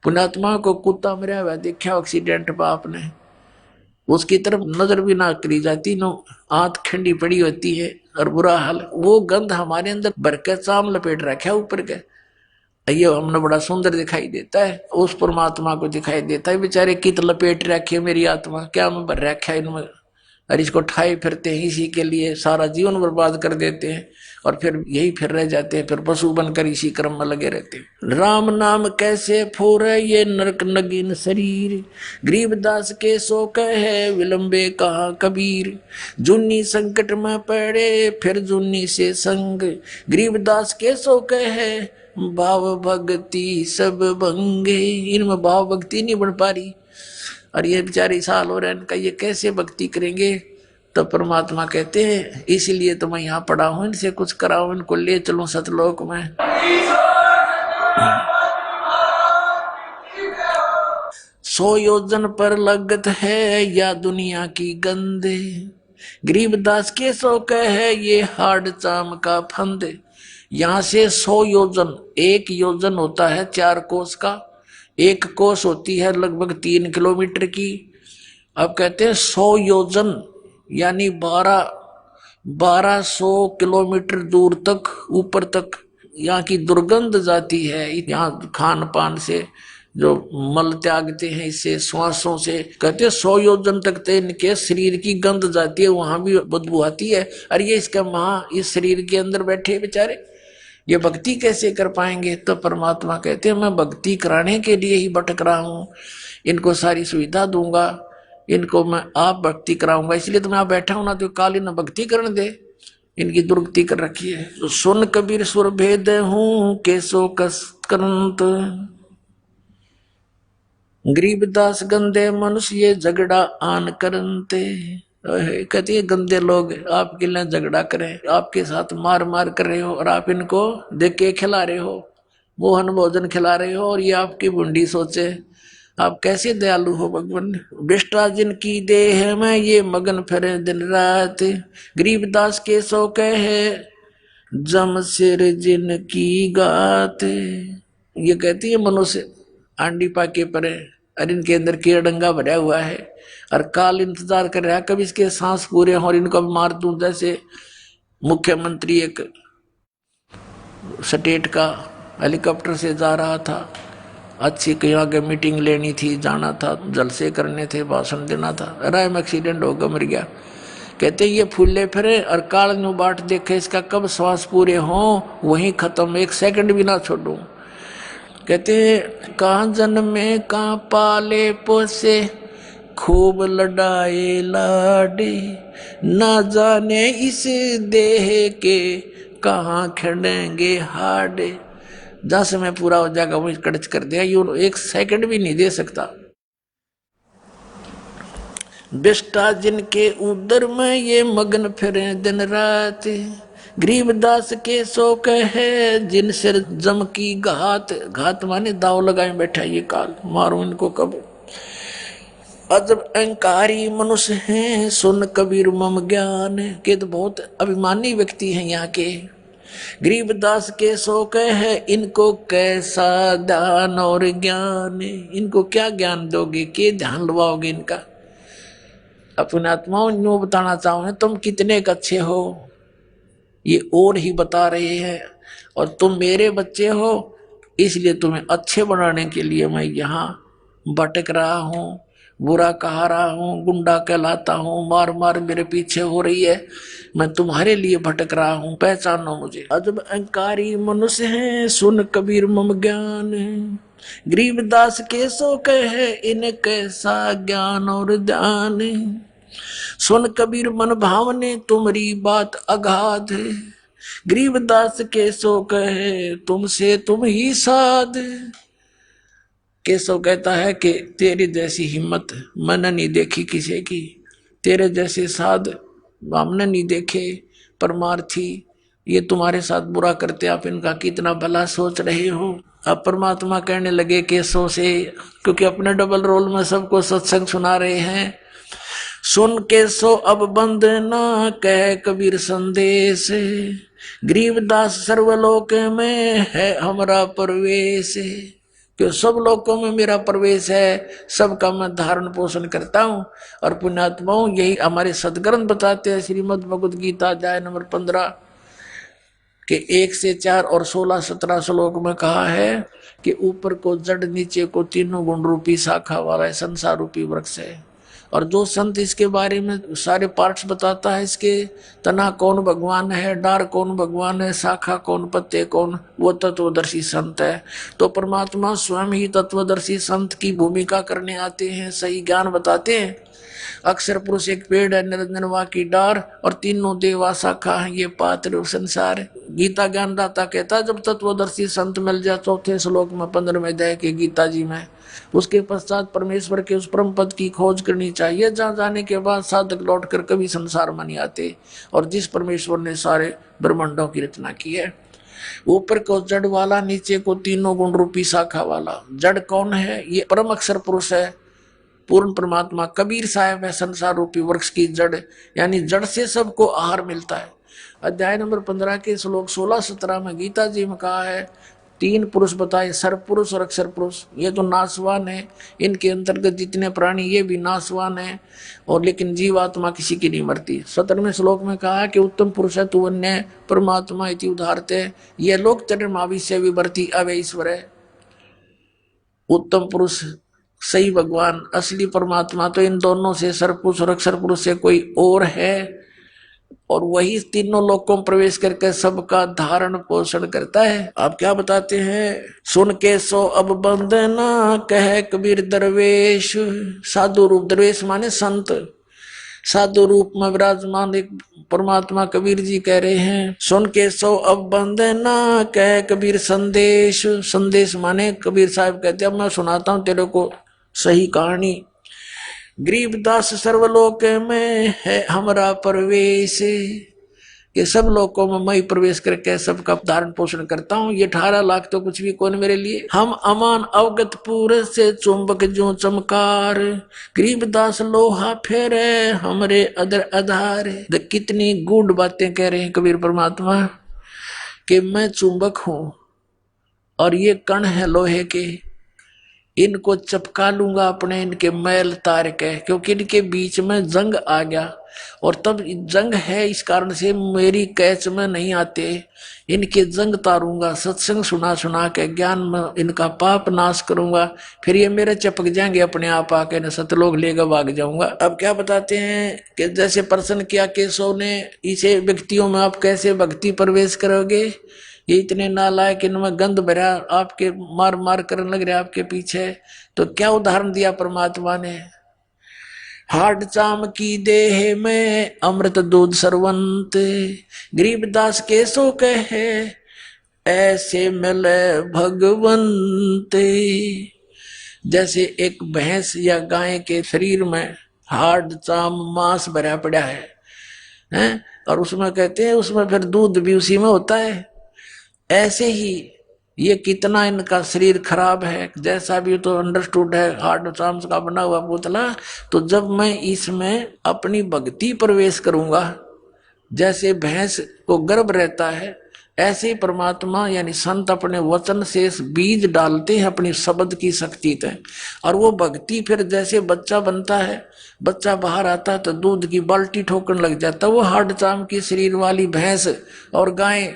पुण्यात्मा को कुत्ता मरा हुआ देखा एक्सीडेंट में आपने, उसकी तरफ नजर भी ना करी जाती, नो आंत खंडी पड़ी होती है और बुरा हाल। वो गंध हमारे अंदर भर के चाम लपेट रखा ऊपर के, ये हमने बड़ा सुंदर दिखाई देता है, उस परमात्मा को दिखाई देता है। बेचारे कित लपेट रखे मेरी आत्मा, क्या मैं भर रखा है इनमें, और इसको ठाए फिरते हैं, इसी के लिए सारा जीवन बर्बाद कर देते हैं और फिर यही फिर रह जाते हैं, फिर पशु बनकर इसी क्रम में लगे रहते हैं। राम नाम कैसे फूरे ये नरक नगीन शरीर, गरीबदास के सो कहे विलंबे कहा कबीर। जुन्नी संकट में पड़े फिर जुन्नी से संग, गरीबदास के सो कहे भाव भक्ति सब भंगे। इनमें भाव भक्ति नहीं बन पा रही, और ये बेचारे साल हो रहे हैं इनका, ये कैसे भक्ति करेंगे? तो परमात्मा कहते हैं इसीलिए तो मैं यहाँ पड़ा हूँ, इनसे कुछ कराऊं, इनको ले चलूं सतलोक में। 100 योजन पर लगत है या दुनिया की गंदे, गरीबदास के सो कहे ये हाड चाम का फंदे। यहाँ से 100 योजन, एक योजन होता है 4 कोस का, एक कोस होती है लगभग 3 किलोमीटर की। अब कहते हैं 100 योजन यानी 1200 किलोमीटर दूर तक, ऊपर तक यहाँ की दुर्गंध जाती है। यहाँ खान पान से जो मल त्यागते हैं, इससे श्वासों से, कहते हैं 100 योजन तक तो इनके शरीर की गंध जाती है, वहां भी बदबू आती है। और ये इसका इस शरीर के अंदर बैठे बेचारे, ये भक्ति कैसे कर पाएंगे? तो परमात्मा कहते हैं मैं भक्ति कराने के लिए ही भटक रहा हूँ, इनको सारी सुविधा दूंगा, इनको मैं आप भक्ति कराऊंगा, इसलिए तो मैं आप बैठा हूं ना, तो काली न भक्ति करने दे, इनकी दुर्गति कर रखी है। तो सुन कबीर सुर भेद हूँ केसो कसकंत, गरीबदास गंदे मनुष्य ये झगड़ा आन करनते। कहती है गंदे लोग आपके लिए झगड़ा करें, आपके साथ मार मार कर रहे हो, और आप इनको देख के खिला रहे हो, मोहन भोजन खिला रहे हो, और ये आपकी बुंडी सोचे। आप कैसे दयालु हो भगवान। बेष्टा जिनकी देह में ये मगन फिरे दिन रात, गरीबदास के सो कहे जम सिर जिनकी गात। ये कहती है मनुष्य आंडी पाके परे, और इनके अंदर कीड़ंगा भरा हुआ है, और काल इंतजार कर रहा है कब इसके सांस पूरे हो और इनको मार दूं। जैसे मुख्यमंत्री एक स्टेट का हेलीकॉप्टर से जा रहा था, अच्छी कहीं आगे मीटिंग लेनी थी, जाना था, जलसे करने थे, भाषण देना था, राय में एक्सीडेंट होगा, मर गया। कहते ये फूले फिरे और काल नु बाट देखे इसका कब श्वास पूरे हो, वहीं खत्म, 1 सेकंड भी ना छोड़ू। कहते कहाँ जन्मे कहाँ पाले पोसे, खूब लड़ाए लाडे, ना जाने इस देह के कहाँ खड़ेंगे हाडे। जहाँ समय पूरा हो जाएगा वही कड़च कर दिया, यूं 1 सेकंड भी नहीं दे सकता। बेष्टा जिनके उदर में ये मगन फिरे दिन रात, गरीबदास के सो कहे जिन सिर जम की घात। घात माने दाव लगाए बैठा ये काल, मारो इनको कब। अजब अहंकारी मनुष्य हैं सुन कबीर मम ज्ञान, के तो बहुत अभिमानी व्यक्ति हैं यहाँ के। गरीबदास के सो कहे इनको कैसा दान और ज्ञान, इनको क्या ज्ञान दोगे, के ध्यान लवाओगे इनका। अपने आत्माओं यूं बताना चाहूँ तुम कितने अच्छे हो, ये और ही बता रहे हैं, और तुम मेरे बच्चे हो, इसलिए तुम्हें अच्छे बनाने के लिए मैं यहाँ भटक रहा हूँ, बुरा कहा रहा हूँ, गुंडा कहलाता हूँ, मार मार मेरे पीछे हो रही है, मैं तुम्हारे लिए भटक रहा हूँ, पहचानो मुझे। अजब अहंकारी मनुष्य है, सुन कबीर मम ज्ञान, गरीबदास के सो कहे इन कैसा ज्ञान और ध्यान। सुन कबीर मन भावने तुम्हारी बात अगाध, गरीबदास के सो कहे तुमसे तुम ही साध। केशव कहता है कि तेरी जैसी हिम्मत मैंने नहीं देखी किसी की, तेरे जैसे साध हमने नहीं देखे। परमार्थी ये तुम्हारे साथ बुरा करते, आप इनका कितना भला सोच रहे हो। अब परमात्मा कहने लगे केशव से, क्योंकि अपने डबल रोल में सबको सत्संग सुना रहे हैं। सुन केशव अब बंद ना कह कबीर संदेश, गरीबदास सर्वलोक में है हमारा प्रवेश। क्यों सब लोकों में मेरा प्रवेश है, सबका मैं धारण पोषण करता हूँ। और पुण्यात्माओं यही हमारे सदग्रंथ बताते हैं। श्रीमद् भगवद गीता अध्याय नंबर 15 के 1 से 4 और 16-17 श्लोक में कहा है कि ऊपर को जड़, नीचे को तीनों गुण रूपी शाखा वाला संसार रूपी वृक्ष है। और जो संत इसके बारे में सारे पार्ट्स बताता है, इसके तना कौन भगवान है, डार कौन भगवान है, शाखा कौन, पत्ते कौन, वो तत्वदर्शी संत है। तो परमात्मा स्वयं ही तत्वदर्शी संत की भूमिका करने आते हैं, सही ज्ञान बताते हैं। अक्षर पुरुष एक पेड़ है, निरंजनवा की डार, और तीनों देवा शाखा है, ये पात्र संसार। गीता ज्ञानदाता कहता जब तत्वदर्शी संत मिल जाए, चौथे श्लोक में 15वें अध्याय के गीता जी में, उसके पश्चात परमेश्वर के उस परम पद की खोज करनी चाहिए, जहाँ जाने के बाद साधक लौट कर कभी संसार में नहीं आते। और जिस परमेश्वर ने सारे ब्रह्मांडों की रचना की है, ऊपर को जड़ वाला, नीचे को तीनों गुण रूपी शाखा वाला। जड़ कौन है? ये परम अक्षर पुरुष है, पूर्ण परमात्मा कबीर साहब है, संसार रूपी वृक्ष की जड़, यानी जड़ से सबको आहार मिलता है। अध्याय नंबर 15 के श्लोक 16-17 में गीता जी में कहा है, 3 पुरुष बताए, सर्व पुरुष और अक्षर पुरुष। ये तो नाशवान है, इनके अंतर्गत जितने प्राणी ये भी नाशवान है, और लेकिन जीवात्मा किसी की नहीं मरती। 17वें श्लोक में कहा कि उत्तम पुरुष है तु वन्य परमात्मा इति उदाहरते, ये लोक चरमाविष्य विवर्ती अवय ईश्वर है। उत्तम पुरुष सही भगवान असली परमात्मा तो इन दोनों से, सर्व पुरुष और अक्षर पुरुष से कोई और है, और वही तीनों लोकों में प्रवेश करके सबका धारण पोषण करता है। आप क्या बताते हैं? सुन के सो अब बंदना कह कबीर दरवेश, साधु रूप, दरवेश माने संत, साधु रूप में विराजमान एक परमात्मा कबीर जी कह रहे हैं। सुन के सो अब बंदना कह कबीर संदेश, संदेश माने कबीर साहब कहते हैं अब मैं सुनाता हूं तेरे को सही कहानी। गरीबदास सर्वलोक में है हमारा प्रवेश, ये सब लोकों में मैं प्रवेश करके सबका धारण पोषण करता हूँ। ये 18 लाख तो कुछ भी कौन मेरे लिए। हम अमान अवगत पूरे से चुंबक जो चमकार, गरीबदास लोहा फेरे हमरे अदर आधार। कितनी गूढ़ बातें कह रहे हैं कबीर परमात्मा कि मैं चुंबक हूँ और ये कण है लोहे के, इनको चपका लूंगा अपने, इनके मैल तार के, क्योंकि इनके बीच में जंग आ गया, और तब जंग है इस कारण से मेरी कैच में नहीं आते, इनके जंग तारूंगा, सत्संग सुना सुना के ज्ञान में इनका पाप नाश करूंगा, फिर ये मेरे चपक जाएंगे अपने आप आके, न सतलोक लेगा भाग जाऊंगा। अब क्या बताते हैं कि जैसे प्रश्न किया केशव ने, इसे व्यक्तियों में आप कैसे भक्ति प्रवेश करोगे, ये इतने नालायक, इनमें गंध भरा, आपके मार मार करने लग रहे आपके पीछे। तो क्या उदाहरण दिया परमात्मा ने? हाड चाम की देह में अमृत दूध सरवंत, गरीबदास केसो कहे ऐसे मिले भगवंत। जैसे एक भैंस या गाय के शरीर में हाड चाम मांस भरा पड़ा है, और उसमें कहते हैं उसमें फिर दूध भी उसी में होता है। ऐसे ही ये कितना इनका शरीर खराब है, जैसा भी तो अंडरस्टूड है, हार्ड चाम्स का बना हुआ पुतला। तो जब मैं इसमें अपनी भक्ति प्रवेश करूंगा, जैसे भैंस को गर्भ रहता है, ऐसे परमात्मा यानी संत अपने वचन से बीज डालते हैं अपनी शब्द की शक्ति तक, और वो भक्ति फिर जैसे बच्चा बनता है, बच्चा बाहर आता है तो दूध की बाल्टी ठोकने लग जाता है। वो हार्ड चाम की शरीर वाली भैंस और गाय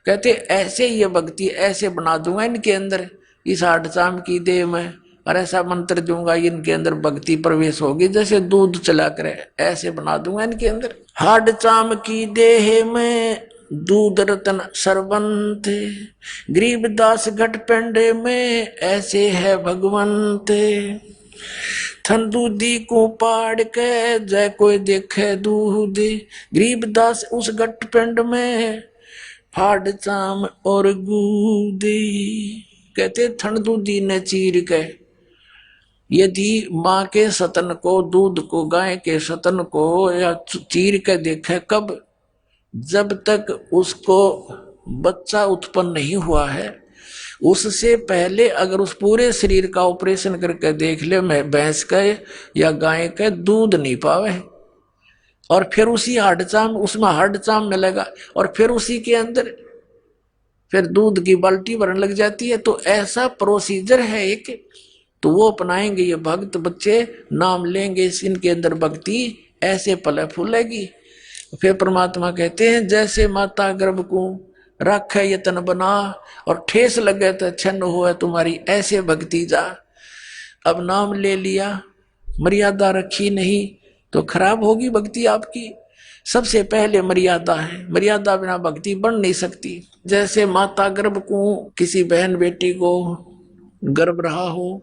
कहते ऐसे ये भक्ति ऐसे बना दूंगा इनके अंदर, इस हाडचाम की देह में, और ऐसा मंत्र दूंगा इनके अंदर भक्ति प्रवेश होगी जैसे दूध चला करे, ऐसे बना दूंगा इनके अंदर। हाडचाम की देह में दूध रतन सरबंत, गरीबदास घट पेंडे में ऐसे है भगवंत। थन दूधी को पाड़ के जय कोई देखे दूध, गरीबदास उस घट पेंड में फाड़ चाम और गूदी। कहते थन दूधी ने चीर के, यदि माँ के सतन को, दूध को, गाय के सतन को या चीर के देखे, कब? जब तक उसको बच्चा उत्पन्न नहीं हुआ है, उससे पहले अगर उस पूरे शरीर का ऑपरेशन करके देख ले, मैं भैंस का या गाय का दूध नहीं पावे, और फिर उसी हाडचाम, उसमें हाडचाम मिलेगा, और फिर उसी के अंदर फिर दूध की बाल्टी भरने लग जाती है। तो ऐसा प्रोसीजर है एक, तो वो अपनाएंगे ये भक्त बच्चे, नाम लेंगे, इनके अंदर भक्ति ऐसे पले फूलेगी। फिर परमात्मा कहते हैं जैसे माता गर्भ को रखे यतन बना, और ठेस लगे तो छन्न हुआ तुम्हारी, ऐसे भक्ति जा। अब नाम ले लिया, मर्यादा रखी नहीं तो खराब होगी भक्ति आपकी। सबसे पहले मर्यादा है, मर्यादा बिना भक्ति बन नहीं सकती। जैसे माता गर्भ को, किसी बहन बेटी को गर्भ रहा हो,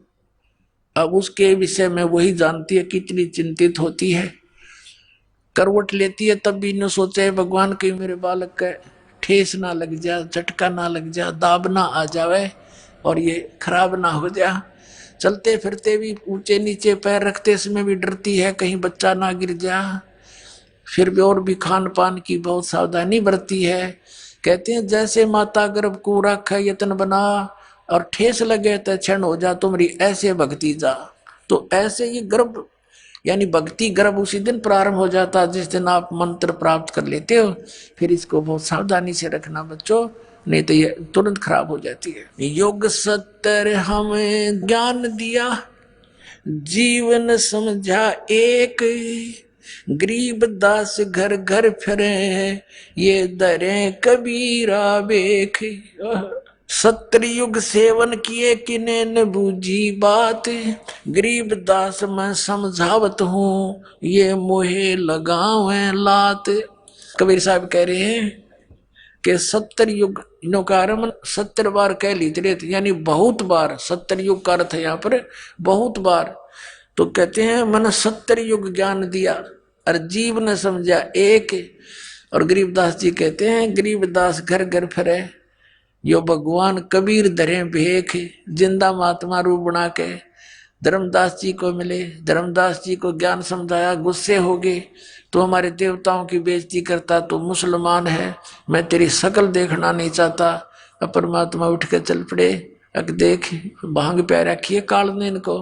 अब उसके विषय में वही जानती है, कितनी चिंतित होती है, करवट लेती है, तब भी न सोचे भगवान कहीं मेरे बालक का ठेस ना लग जा, झटका ना लग जा, दाब ना आ जावे और ये खराब ना हो जा। चलते फिरते भी ऊंचे नीचे पैर रखते समय भी डरती है कहीं बच्चा ना गिर जा। फिर भी और भी खान पान की बहुत सावधानी बरती है। कहते हैं जैसे माता गर्भ को रखा यतन बना, और ठेस लगे तो क्षण हो जा तुम्हारी, ऐसे भक्ति जा। तो ऐसे ही गर्भ यानी भक्ति गर्भ उसी दिन प्रारंभ हो जाता है जिस दिन आप मंत्र प्राप्त कर लेते हो। फिर इसको बहुत सावधानी से रखना बच्चों, नहीं तो ये तुरंत खराब हो जाती है। योग सत्तर हमें ज्ञान दिया, जीवन समझा एक, गरीब दास घर घर फिरे, ये दरे कबीरा बेख। सत्रयुग सेवन किए किने न बूझी बात, गरीब दास मैं समझावत हूँ, ये मोहे लगावे लात। कबीर साहब कह रहे हैं कि 70 युग नौकारम 70 बार कह लीजिए, यानी बहुत बार। 70 युग का अर्थ है यहाँ पर बहुत बार। तो कहते हैं मैंने 70 युग ज्ञान दिया और जीव ने समझा एक। और गरीबदास जी कहते हैं गरीबदास घर घर फिरे, यो भगवान कबीर धरे भेख। जिंदा महात्मा रूप बना के धर्मदास जी को मिले, धर्मदास जी को ज्ञान समझाया, गुस्से हो गए तो हमारे देवताओं की बेइज्जती करता, तो मुसलमान है, मैं तेरी शकल देखना नहीं चाहता। अब परमात्मा उठ के चल पड़े, अक देख भांग प्या रखिए काल ने इनको।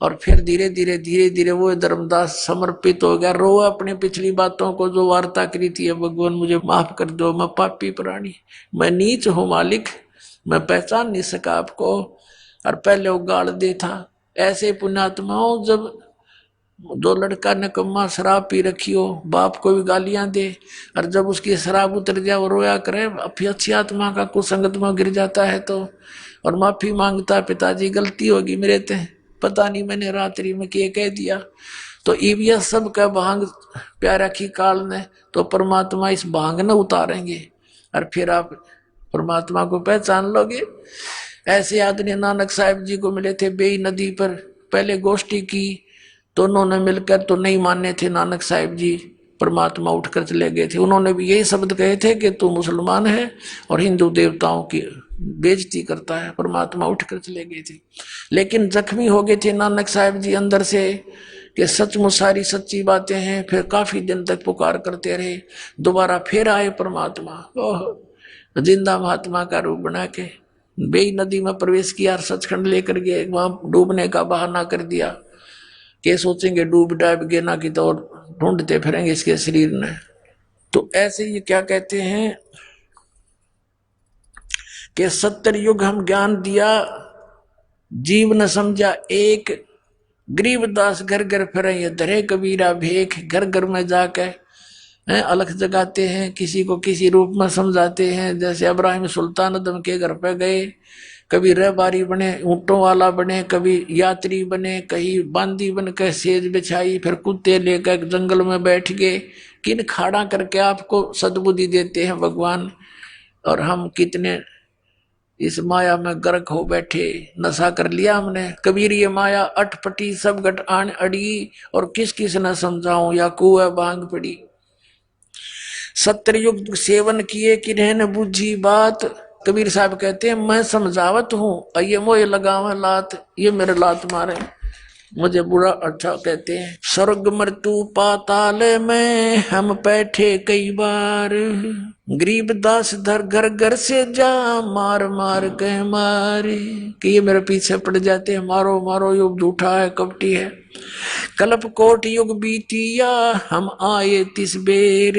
और फिर धीरे धीरे वो धर्मदास समर्पित हो गया, रो अपने पिछली बातों को जो वार्ता करी थी, भगवान मुझे माफ कर दो, मैं पापी प्राणी, मैं नीच हूँ मालिक, मैं पहचान नहीं सका आपको। और पहले वो गाल दे था। ऐसे पुण्यात्माओं जब दो लड़का निकम्मा शराब पी रखी हो, बाप को भी गालियां दे, और जब उसकी शराब उतर जाए वो रोया करे, अच्छी आत्मा का कुसंगत में गिर जाता है तो, और माफी मांगता, पिताजी गलती होगी मेरे ते, पता नहीं मैंने रात्रि में क्या कह दिया। तो ईविया सब का भांग प्यारा की काल ने, तो परमात्मा इस भांग न उतारेंगे और फिर आप परमात्मा को पहचान लोगे। ऐसे आदमी नानक साहिब जी को मिले थे बेई नदी पर, पहले गोष्ठी की, दोनों ने मिलकर तो नहीं माने थे नानक साहिब जी, परमात्मा उठकर चले गए थे। उन्होंने भी यही शब्द कहे थे कि तू मुसलमान है और हिंदू देवताओं की बेइज्जती करता है, परमात्मा उठकर चले गए थे। लेकिन जख्मी हो गए थे नानक साहिब जी अंदर से कि सचमुच सारी सच्ची बातें हैं। फिर काफी दिन तक पुकार करते रहे, दोबारा फिर आए परमात्मा, ओह जिंदा महात्मा का रूप बना के बेई नदी में प्रवेश किया, सचखंड लेकर गए, वहां डूबने का बहाना कर दिया कि सोचेंगे डूब डाब गए ना कि तो ढूंढते फिरेंगे इसके शरीर ने। तो ऐसे ये क्या कहते हैं कि 70 युग हम ज्ञान दिया, जीव न समझा एक, गरीबदास घर घर फिरे, ये धरे कबीरा भेख। घर घर में जाकर हैं, अलख जगाते हैं, किसी को किसी रूप में समझाते हैं। जैसे इब्राहिम सुल्तान अदम के घर पे गए, कभी रहबारी बने, ऊँटों वाला बने, कभी यात्री बने, कहीं बांदी बन के सेज बिछाई, फिर कुत्ते लेकर जंगल में बैठ गए। किन खाड़ा करके आपको सद्बुद्धि देते हैं भगवान, और हम कितने इस माया में गर्क हो बैठे, नशा कर लिया हमने। कबीर ये माया अटपटी सब गट आन अड़ी, और किस किस न समझाऊं या कुआ बांग पड़ी। सत्ययुग सेवन किए कि न बुझी बात। कबीर साहब कहते हैं मैं समझावत हूं, ये मोह लगावा लात, ये मेरे लात मारे, मुझे बुरा अच्छा कहते हैं। स्वर्ग मृत्यु पाताल में हम बैठे कई बार, गरीब दास धर घर घर से जा मार मार के मारे, कि ये मेरे पीछे पड़ जाते हैं, मारो मारो, युग झूठा है, कपटी है। कल्प कोट युग बीतिया हम आए तिस बेर,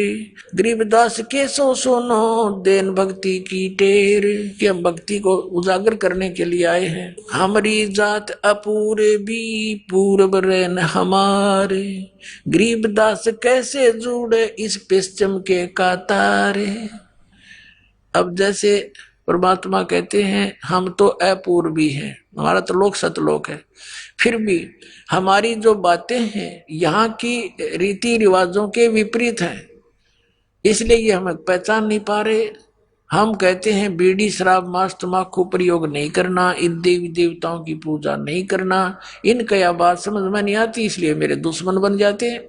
गरीबदास के सो सुनो देन भक्ति की टेर, कि हम भक्ति को उजागर करने के लिए आए हैं। हमारी जात अपूरे भी पूर्व रहन हमारे, गरीबदास कैसे जुड़े इस पश्चिम के कातारे। अब जैसे परमात्मा कहते हैं हम तो अपूर्वी हैं, हमारा तो लोक सतलोक है, फिर भी हमारी जो बातें हैं यहाँ की रीति रिवाजों के विपरीत हैं, इसलिए ये हमें पहचान नहीं पा रहे। हम कहते हैं बीड़ी शराब मांस तम्बाकू प्रयोग नहीं करना, इन देवी देवताओं की पूजा नहीं करना, इनका यह बात समझ में नहीं आती, इसलिए मेरे दुश्मन बन जाते हैं।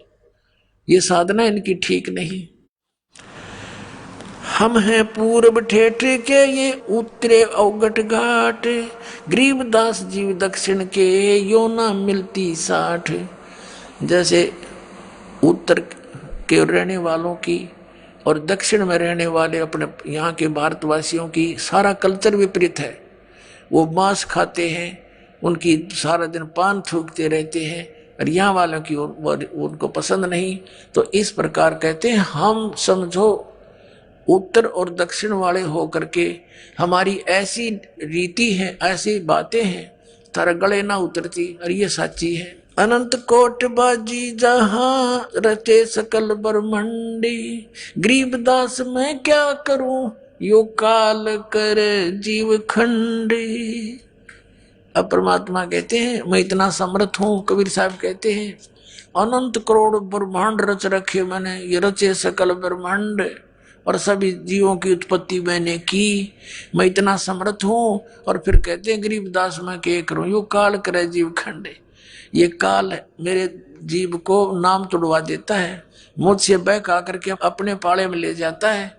ये साधना इनकी ठीक नहीं। हम हैं पूर्व ठेठ के ये उत्तरे अवगट घाट, गरीबदास जीव दक्षिण के यो ना मिलती साठ। जैसे उत्तर के रहने वालों की और दक्षिण में रहने वाले अपने यहाँ के भारतवासियों की सारा कल्चर विपरीत है। वो मांस खाते हैं, उनकी सारा दिन पान थूकते रहते हैं, और यहाँ वालों की उनको पसंद नहीं। तो इस प्रकार कहते हैं हम समझो उत्तर और दक्षिण वाले हो करके हमारी ऐसी रीति है, ऐसी बातें हैं, तारा गले ना उतरती, और ये सच्ची है। अनंत कोट बाजी जहां रचे सकल ब्रह्मंडी, गरीबदास मैं क्या करूं यो काल कर जीव खंडी। अब परमात्मा कहते हैं मैं इतना समर्थ हूं। कबीर साहब कहते हैं अनंत करोड़ ब्रह्मांड रच रखे मैंने, ये रचे सकल ब्रह्मांड, और सभी जीवों की उत्पत्ति मैंने की, मैं इतना समर्थ हूं। और फिर कहते हैं गरीबदास मैं क्या करूं यो काल करे जीव खंडे। ये काल मेरे जीव को नाम तुड़वा देता है, मुझसे बहका करके अपने पाले में ले जाता है,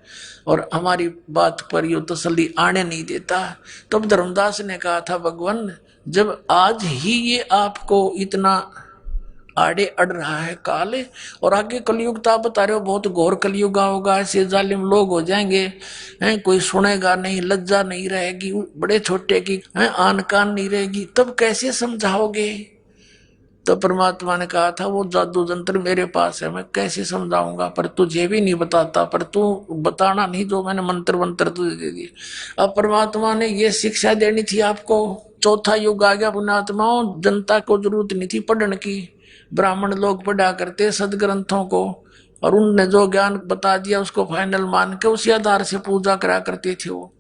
और हमारी बात पर यो तसल्ली आने नहीं देता। तब धर्मदास ने कहा था भगवान जब आज ही ये आपको इतना आड़े अड़ रहा है काल, और आगे कलयुग तो आप बता रहे हो बहुत घोर कलयुग होगा, ऐसे जालिम लोग हो जाएंगे हैं, कोई सुनेगा नहीं, लज्जा नहीं रहेगी, बड़े छोटे की आन कान नहीं रहेगी, तब कैसे समझाओगे। तो परमात्मा ने कहा था वो जादू जंत्र मेरे पास है, मैं कैसे समझाऊंगा, पर तुझे भी नहीं बताता, पर तू बताना नहीं जो मैंने मंत्र मंत्र तुझे दे दिए। अब परमात्मा ने ये शिक्षा देनी थी आपको। चौथा युग आ गया पुण्यात्माओं, जनता को जरूरत नहीं थी पढ़ने की, ब्राह्मण लोग पढ़ा करते सदग्रंथों को, और उनने जो ज्ञान बता दिया उसको फाइनल मान के उसी आधार से पूजा करा करते थे वो,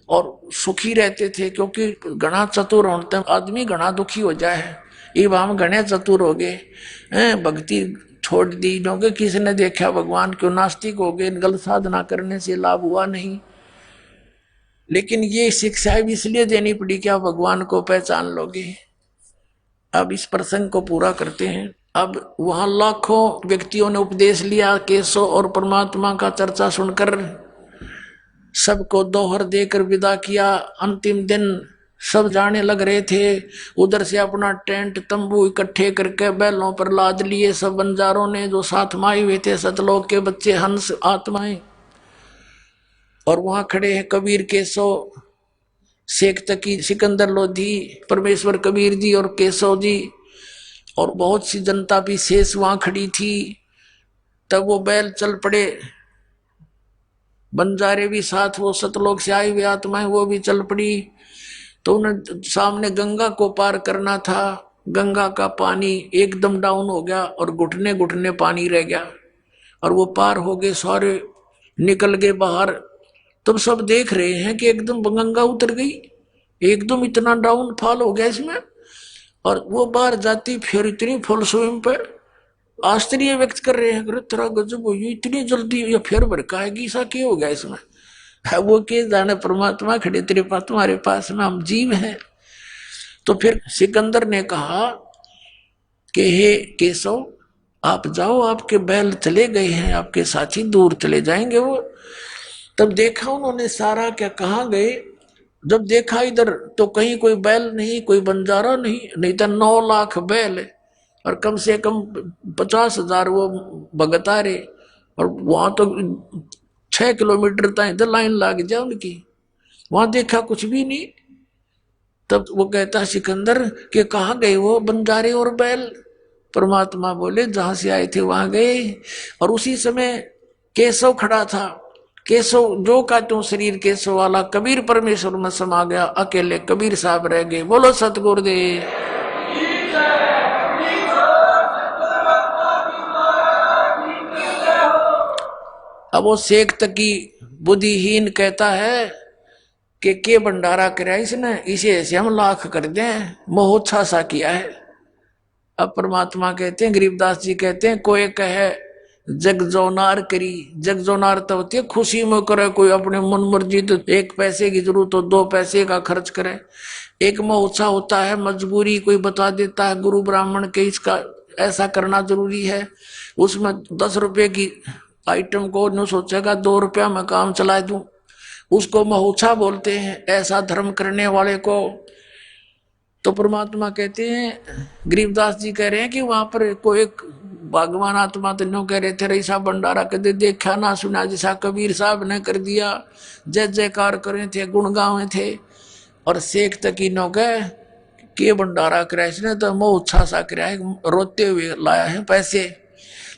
और सुखी रहते थे। क्योंकि घना चतुर होते आदमी घना दुखी हो जाए, ये हम घने चतुर हो गए, भक्ति छोड़ दी क्योंकि किसी ने देखा भगवान क्यों, नास्तिक हो गए, गलत साधना करने से लाभ हुआ नहीं। लेकिन ये शिक्षा भी इसलिए देनी पड़ी कि आप भगवान को पहचान लोगे। अब इस प्रसंग को पूरा करते हैं। अब वहां लाखों व्यक्तियों ने उपदेश लिया, केशव और परमात्मा का चर्चा सुनकर सबको दोहर देकर विदा किया। अंतिम दिन सब जाने लग रहे थे, उधर से अपना टेंट तंबू इकट्ठे करके बैलों पर लाद लिए सब बंजारों ने, जो साथ में आए हुए थे सतलोक के बच्चे हंस आत्माएं। और वहां खड़े हैं कबीर केशव, शेख तकी, सिकंदर लोधी, परमेश्वर कबीर जी और केशव जी, और बहुत सी जनता भी शेष वहां खड़ी थी। तब वो बैल चल पड़े, बंजारे भी साथ, वो सतलोक से आई हुई आत्माएं वो भी चल पड़ी। तो उन्हें सामने गंगा को पार करना था। गंगा का पानी एकदम डाउन हो गया और घुटने घुटने पानी रह गया। और वो पार हो गए, सारे निकल गए बाहर। तब सब देख रहे हैं कि एकदम गंगा उतर गई, एकदम इतना डाउनफॉल हो गया इसमें। और वो बाहर जाती फिर इतनी फुल स्विंग पे आश्चर्य व्यक्त कर रहे हैं, तेरा गजब हो, ये इतनी जल्दी या फिर भड़काएगी, ऐसा क्या हो गया इसमें। वो के जाने परमात्मा खड़े तेरे पास, तुम्हारे पास में हम जीव हैं। तो फिर सिकंदर ने कहा कि हे केशव, आप जाओ, आपके बैल चले गए हैं, आपके साथी दूर चले जाएंगे वो। तब देखा उन्होंने सारा, क्या कहाँ गए। जब देखा इधर तो कहीं कोई बैल नहीं, कोई बंजारा नहीं, नहीं तो 9 लाख बैल और कम से कम 50,000 वो भगत आ रहे। और वहां तो 6 किलोमीटर तक इधर लाइन लाग जाए उनकी, वहां देखा कुछ भी नहीं। तब वो कहता सिकंदर कि कहाँ गए वो बंजारे और बैल। परमात्मा बोले जहां से आए थे वहां गए। और उसी समय केशव खड़ा था। केशव जो का त्यों शरीर केशव वाला, कबीर परमेश्वर में समा गया, अकेले कबीर साहब रह गए। बोलो सतगुरुदेव। अब वो शेख तकी बुद्धिहीन कहता है कि के भंडारा करा इसने, इसे ऐसे हम लाख कर दें, मोह सा किया है। अब परमात्मा कहते हैं, गरीबदास जी कहते हैं, कोई कहे जग जोनार करी। जग जोनार तो होती है खुशी में करे, कोई अपने मन मर्जी, तो 1 पैसे की जरूरत हो 2 पैसे का खर्च करे। एक मोह होता है मजबूरी, कोई बता देता है गुरु ब्राह्मण के इसका ऐसा करना जरूरी है, उसमें 10 रुपए की आइटम को न सोचेगा 2 रुपया में काम चला दूं, उसको महुछा बोलते हैं, ऐसा धर्म करने वाले को। तो परमात्मा कहते हैं, गरीबदास जी कह रहे हैं कि वहां पर कोई एक भगवान आत्मा तो नो कह रहे थे, ऐसा भंडारा कदे देखा ना सुना जैसा कबीर साहब ने कर दिया, जय जयकार करे थे, गुण गावे थे। और शेख तकी नो कह के भंडारा करा इसने तो महुछा सा करा है, रोते हुए लाया है पैसे।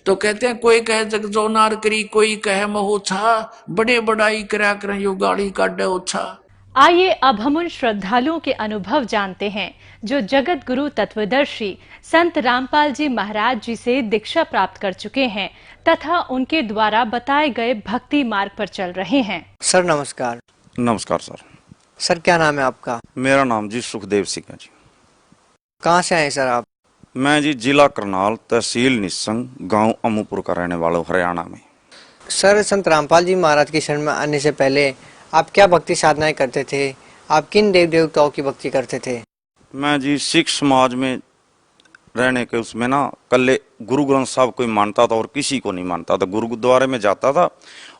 तो कहते हैं कोई कहे जग जोनार करी, कोई कहे महोछा, बड़े बड़ाई करा करें यो गाड़ी काटे ओछा। आइए अब हम उन श्रद्धालुओं के अनुभव जानते हैं जो जगत गुरु तत्वदर्शी संत रामपाल जी महाराज जी से दीक्षा प्राप्त कर चुके हैं तथा उनके द्वारा बताए गए भक्ति मार्ग पर चल रहे हैं। सर नमस्कार। नमस्कार सर। सर क्या नाम है आपका? मेरा नाम जी सुखदेव सिंह है जी। कहाँ से आए सर आप? मैं जी जिला करनाल, तहसील निस्संग, गांव अमूपुर का रहने वाला हूँ, हरियाणा में। सर संत रामपाल जी महाराज के शरण में आने से पहले आप क्या भक्ति साधनाएं करते थे? आप किन देव देवताओं की भक्ति करते थे? मैं जी सिख समाज में रहने के उसमें ना कल्ले गुरु ग्रंथ साहब को मानता था और किसी को नहीं मानता था। गुरुद्वारे में जाता था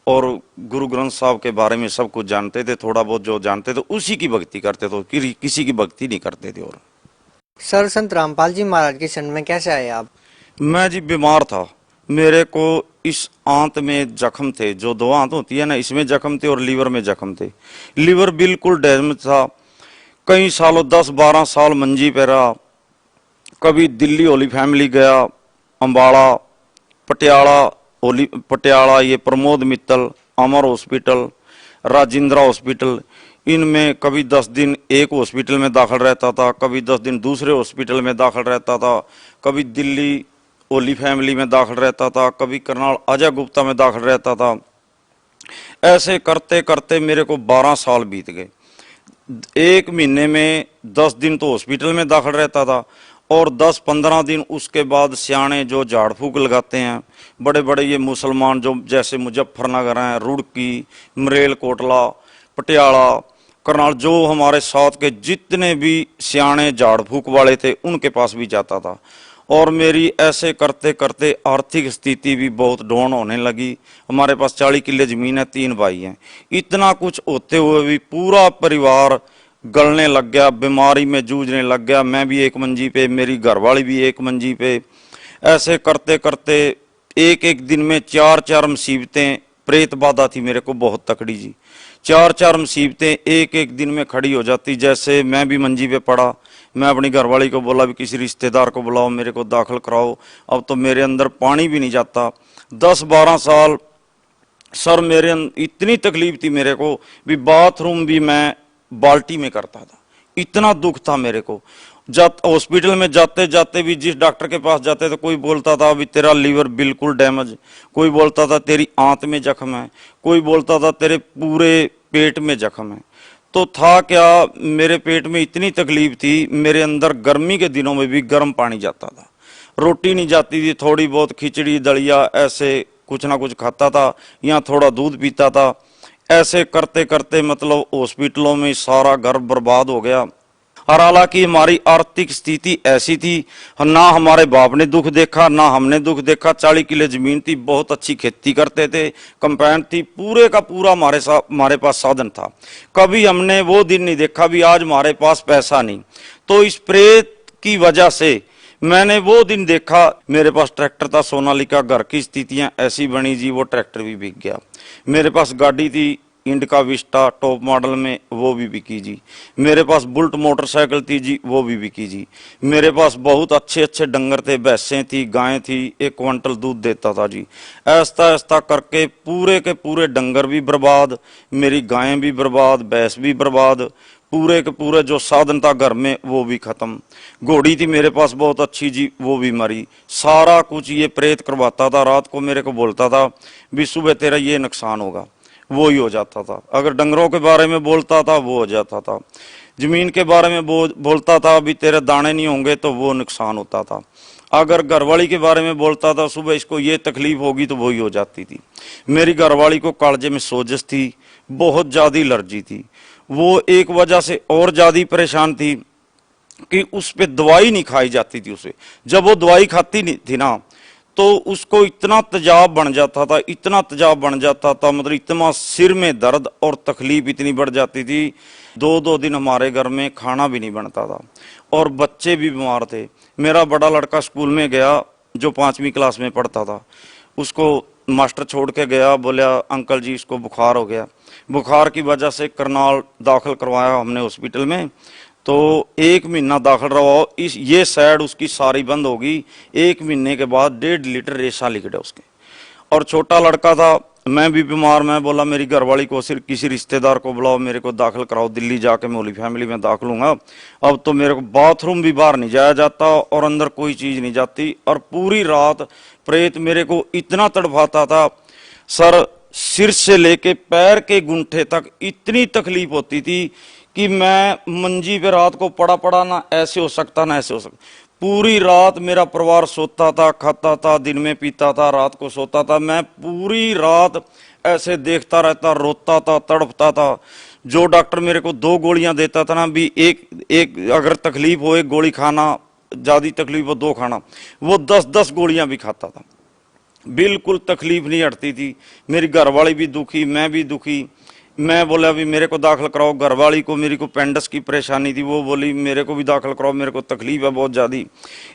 और गुरु ग्रंथ साहब के बारे में सब कुछ जानते थे, थोड़ा बहुत जो जानते थे उसी की भक्ति करते थे, किसी की भक्ति नहीं करते थे। और सर संत रामपाल जी महाराज के शरण में कैसे आए आप? मैं जी बीमार था, मेरे को इस आंत में जख्म थे, जो 2 आंत होती है ना, इसमें जख्म थे और लीवर में जख्म थे। लीवर बिल्कुल डैमेज था, कई सालों 10-12 साल मंजी पे रहा। कभी दिल्ली होली फैमिली गया, अम्बाड़ा, पटियाला ये प्रमोद मित्तल, अमर हॉस्पिटल, राजेंद्रा हॉस्पिटल, इनमें कभी 10 दिन एक हॉस्पिटल में दाखिल रहता था, कभी 10 दिन दूसरे हॉस्पिटल में दाखिल रहता था, कभी दिल्ली ओली फैमिली में दाखिल रहता था, कभी करनाल अजय गुप्ता में दाखिल रहता था। ऐसे करते करते मेरे को 12 साल बीत गए। 1 महीने में 10 दिन तो हॉस्पिटल में दाखिल रहता था और 10-15 दिन उसके बाद सियाने जो झाड़ फूक लगाते हैं, बड़े बड़े ये मुसलमान जो जैसे मुजफ्फरनगर हैं, रुड़की, मरेल कोटला, पटियाला, करनाल, जो हमारे साथ के जितने भी सियाने झाड़ फूक वाले थे उनके पास भी जाता था। और मेरी ऐसे करते करते आर्थिक स्थिति भी बहुत डाउन होने लगी। हमारे पास 40 किले जमीन है, 3 भाई हैं। इतना कुछ होते हुए भी पूरा परिवार गलने लग गया, बीमारी में जूझने लग गया। मैं भी एक मंजी पे, मेरी घरवाली भी एक मंजी पे। ऐसे करते करते एक दिन में 4-4 मुसीबतें, प्रेत बाधा थी मेरे को बहुत तकड़ी जी। 4-4 मुसीबतें एक दिन में खड़ी हो जाती। जैसे मैं भी मंजी पे पड़ा, मैं अपनी घरवाली को बोला भी किसी रिश्तेदार को बुलाओ, मेरे को दाखिल कराओ। अब तो मेरे अंदर पानी भी नहीं जाता। 10-12 साल सर मेरे इतनी तकलीफ थी मेरे को भी, बाथरूम भी मैं बाल्टी में करता था, इतना दुख था मेरे को। हॉस्पिटल में जाते जाते भी जिस डॉक्टर के पास जाते तो कोई बोलता था अभी तेरा लीवर बिल्कुल डैमेज, कोई बोलता था तेरी आंत में जख्म है, कोई बोलता था तेरे पूरे पेट में जख्म है। तो था क्या, मेरे पेट में इतनी तकलीफ थी, मेरे अंदर गर्मी के दिनों में भी गर्म पानी जाता था, रोटी नहीं जाती थी, थोड़ी बहुत खिचड़ी दलिया ऐसे कुछ ना कुछ खाता था या थोड़ा दूध पीता था। ऐसे करते करते मतलब हॉस्पिटलों में सारा घर बर्बाद हो गया। और हालांकि हमारी आर्थिक स्थिति ऐसी थी, ना हमारे बाप ने दुख देखा ना हमने दुख देखा। 40 किले जमीन थी, बहुत अच्छी खेती करते थे, कंपाउंड थी, पूरे का पूरा हमारे पास साधन था। कभी हमने वो दिन नहीं देखा भी आज हमारे पास पैसा नहीं। तो इस प्रेत की वजह से मैंने वो दिन देखा। मेरे पास ट्रैक्टर था सोनालिका, घर की स्थितियां ऐसी बनी जी, वो ट्रैक्टर भी बिक गया। मेरे पास गाड़ी थी इंडिका विस्टा टॉप मॉडल में, वो भी बिकी जी। मेरे पास बुलेट मोटरसाइकिल थी जी, वो भी बिकी जी। मेरे पास बहुत अच्छे अच्छे डंगर थे, भैंसें थी, गायें थी, 1 क्विंटल दूध देता था जी। ऐसा ऐसा करके पूरे के पूरे डंगर भी बर्बाद, मेरी गायें भी बर्बाद, भैंस भी बर्बाद, पूरे के पूरे जो साधन था घर में वो भी खत्म। घोड़ी थी मेरे पास बहुत अच्छी जी, वो भी मरी। सारा कुछ ये प्रेत करवाता था। रात को मेरे को बोलता था भी सुबह तेरा ये नुकसान होगा, वो ही हो जाता था। अगर डंगरों के बारे में बोलता था वो हो जाता था। जमीन के बारे में बोलता था अभी तेरे दाने नहीं होंगे, तो वो नुकसान होता था। अगर घरवाली के बारे में बोलता था सुबह इसको ये तकलीफ होगी, तो वही हो जाती थी। मेरी घरवाली को कालजे में सोजश थी, बहुत ज्यादा एलर्जी थी। वो एक वजह से और ज्यादा परेशान थी कि उस पे दवाई नहीं खाई जाती थी उसे। जब वो दवाई खाती नहीं थी ना, तो उसको इतना तेजाब बन जाता था, इतना तेजाब बन जाता था, मतलब इतना सिर में दर्द और तकलीफ इतनी बढ़ जाती थी। 2-2 दिन हमारे घर में खाना भी नहीं बनता था और बच्चे भी बीमार थे। मेरा बड़ा लड़का स्कूल में गया जो 5वीं क्लास में पढ़ता था, उसको मास्टर छोड़ के गया, बोला अंकल जी इसको बुखार हो गया। बुखार की वजह से करनाल दाखिल करवाया हमने हॉस्पिटल में। तो 1 महीना दाखिल रहा, इस ये साइड उसकी सारी बंद होगी। 1 महीने के बाद 1.5 लीटर रेशा निकले उसके। और छोटा लड़का था, मैं भी बीमार। मैं बोला मेरी घरवाली को सिर्फ किसी रिश्तेदार को बुलाओ, मेरे को दाखिल कराओ दिल्ली जाके, मैं होली फैमिली में दाखिल हूँगा। अब तो मेरे को बाथरूम भी बाहर नहीं जाया जाता और अंदर कोई चीज नहीं जाती। और पूरी रात प्रेत मेरे को इतना तड़पाता था, सर सिर से लेके पैर के गुंठे तक इतनी तकलीफ होती थी कि मैं मंजी पे रात को पड़ा पड़ा ना ऐसे हो सकता ना ऐसे हो सकता। पूरी रात मेरा परिवार सोता था, खाता था, दिन में पीता था, रात को सोता था। मैं पूरी रात ऐसे देखता रहता, रोता था, तड़पता था। जो डॉक्टर मेरे को 2 गोलियां देता था ना, भी एक अगर तकलीफ हो 1 गोली खाना, ज्यादा तकलीफ हो 2 खाना, वो 10-10 गोलियां भी खाता था। बिल्कुल तकलीफ नहीं हटती थी। मेरी घरवाली भी दुखी, मैं भी दुखी। मैं बोला अभी मेरे को दाखिल कराओ। घरवाली को मेरी को पेंडस की परेशानी थी, वो बोली मेरे को भी दाखिल कराओ, मेरे को तकलीफ है बहुत ज्यादा।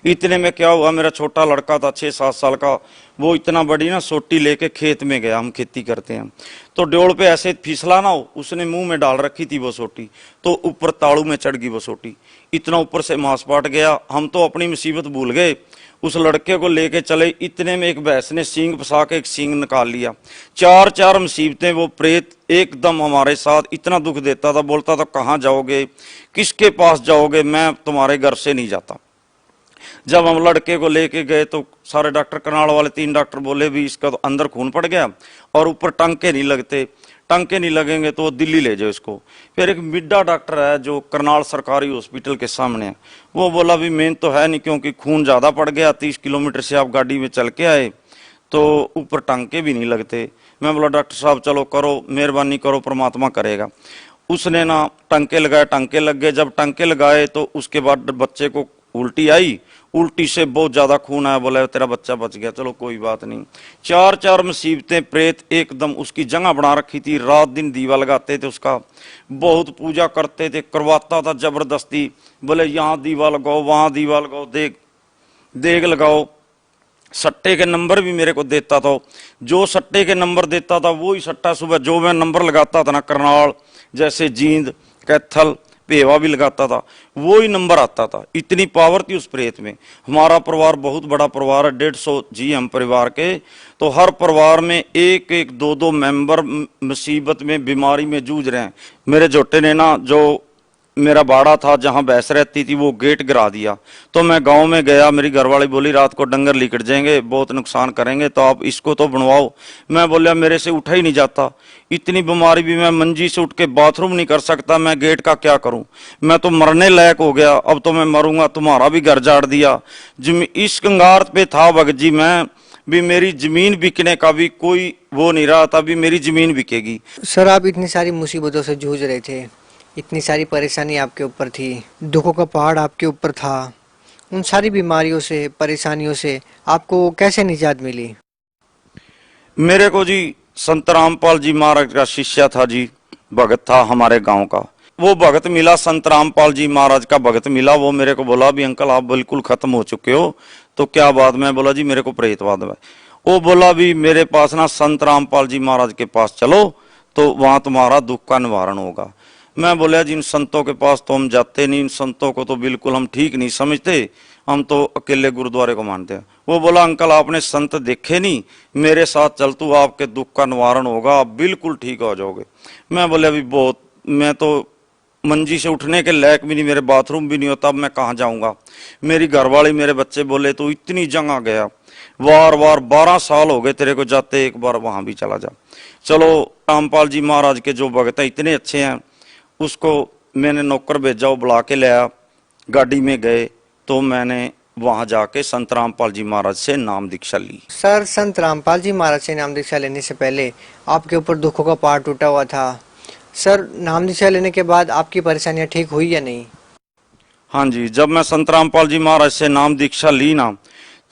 इतने में क्या हुआ, मेरा छोटा लड़का था 6-7 साल का, वो इतना बड़ी ना सोटी लेके खेत में गया, हम खेती करते हैं, तो ड्योड़ पे ऐसे फिसला ना हो, उसने मुंह में डाल रखी थी वो सोटी, तो ऊपर ताड़ू में चढ़ गई वो सोटी। इतना ऊपर से मांस पाट गया। हम तो अपनी मुसीबत भूल गए, उस लड़के को लेके चले। इतने में एक भैंस ने सींग फंसा के एक सींग निकाल लिया। 4 मुसीबतें। वो प्रेत एकदम हमारे साथ इतना दुख देता था, बोलता था कहाँ जाओगे, किसके पास जाओगे, मैं तुम्हारे घर से नहीं जाता। जब हम लड़के को लेके गए तो सारे डॉक्टर, करनाल वाले 3 डॉक्टर बोले भी इसका तो अंदर खून पड़ गया और ऊपर टांके नहीं लगते, टांके नहीं लगेंगे तो दिल्ली ले जाओ इसको। फिर एक मिड्डा डॉक्टर है जो करनाल सरकारी हॉस्पिटल के सामने है, वो बोला भी मेन तो है नहीं, क्योंकि खून ज्यादा पड़ गया, 30 किलोमीटर से आप गाड़ी में चल के आए तो ऊपर टांके भी नहीं लगते। मैं बोला डॉक्टर साहब चलो करो, मेहरबानी करो, परमात्मा करेगा। उसने ना टांके लगाए, टांके लग गए। जब टांके लगाए तो उसके बाद बच्चे को उल्टी आई, उल्टी से बहुत ज्यादा खून आया। बोला तेरा बच्चा बच गया, चलो कोई बात नहीं। 4 मुसीबतें। प्रेत एकदम उसकी जगह बना रखी थी, रात दिन दीवा लगाते थे उसका, बहुत पूजा करते थे, करवाता था जबरदस्ती। बोले यहाँ दीवा लगाओ, वहां दीवा लगाओ, देग लगाओ। सट्टे के नंबर भी मेरे को देता था। जो सट्टे के नंबर देता था वही सट्टा सुबह जो मैं नंबर लगाता था ना, करनाल जैसे जींद, कैथल, पेवा भी लगाता था, वो ही नंबर आता था। इतनी पावर थी उस प्रेत में। हमारा परिवार बहुत बड़ा परिवार है, 150 जी हम परिवार के। तो हर परिवार में 1-1, 2-2 मेंबर मुसीबत में, बीमारी में जूझ रहे हैं। मेरे जोटे ने ना जो मेरा बाड़ा था जहां भैंस रहती थी, वो गेट गिरा दिया। तो मैं गांव में गया, मेरी घरवाली बोली रात को डंगर लिकट जाएंगे, बहुत नुकसान करेंगे, तो आप इसको तो बनवाओ। मैं बोलिया मेरे से उठा ही नहीं जाता, इतनी बीमारी भी, मैं मंजी से उठ के बाथरूम नहीं कर सकता, मैं गेट का क्या करूं, मैं तो मरने लायक हो गया, अब तो मैं मरूंगा, तुम्हारा भी घर जाड़ दिया। इस कंगार पे था भगत जी, मैं भी मेरी जमीन बिकने का भी कोई वो नहीं रहा था, भी मेरी जमीन बिकेगी। सर आप इतनी सारी मुसीबतों से जूझ रहे थे, इतनी सारी परेशानी आपके ऊपर थी, दुखों का पहाड़ आपके ऊपर था, उन सारी बीमारियों से, परेशानियों से आपको कैसे निजात मिली? मेरे को जी संत रामपाल जी महाराज का शिष्य था जी, भगत था हमारे गांव का, वो भगत मिला, संत रामपाल जी महाराज का भगत मिला। वो मेरे को बोला भी अंकल आप बिल्कुल खत्म हो चुके हो, तो क्या बात? मैं बोला जी मेरे को प्रेतवाद है। वो बोला भी मेरे पास ना संत रामपाल जी महाराज के पास चलो, तो वहां तुम्हारा दुख का निवारण होगा। मैं बोला जी इन संतों के पास तो हम जाते नहीं, इन संतों को तो बिल्कुल हम ठीक नहीं समझते, हम तो अकेले गुरुद्वारे को मानते हैं। वो बोला अंकल आपने संत देखे नहीं, मेरे साथ चल तू, आपके दुख का निवारण होगा, आप बिल्कुल ठीक हो जाओगे। मैं बोले अभी बहुत, मैं तो मंजी से उठने के लायक भी नहीं, मेरे बाथरूम भी नहीं होता, अब मैं कहाँ जाऊंगा। मेरी घरवाली मेरे बच्चे बोले तो इतनी जगह गया, वार वार 12 साल हो गए तेरे को जाते, एक बार वहां भी चला जा। चलो रामपाल जी महाराज के जो भगत हैं इतने अच्छे हैं, उसको मैंने नौकर भेजा, वो बुला के लाया, गाड़ी में गए, तो मैंने वहां जाके संत रामपाल जी महाराज से नाम दीक्षा ली। सर संत रामपाल जी महाराज से नाम दीक्षा लेने से पहले आपके ऊपर दुखों का पहाड़ टूटा हुआ था, सर नाम दीक्षा लेने के बाद आपकी परेशानियां ठीक हुई या नहीं? हाँ जी, जब मैं संत रामपाल जी महाराज से नाम दीक्षा ली ना,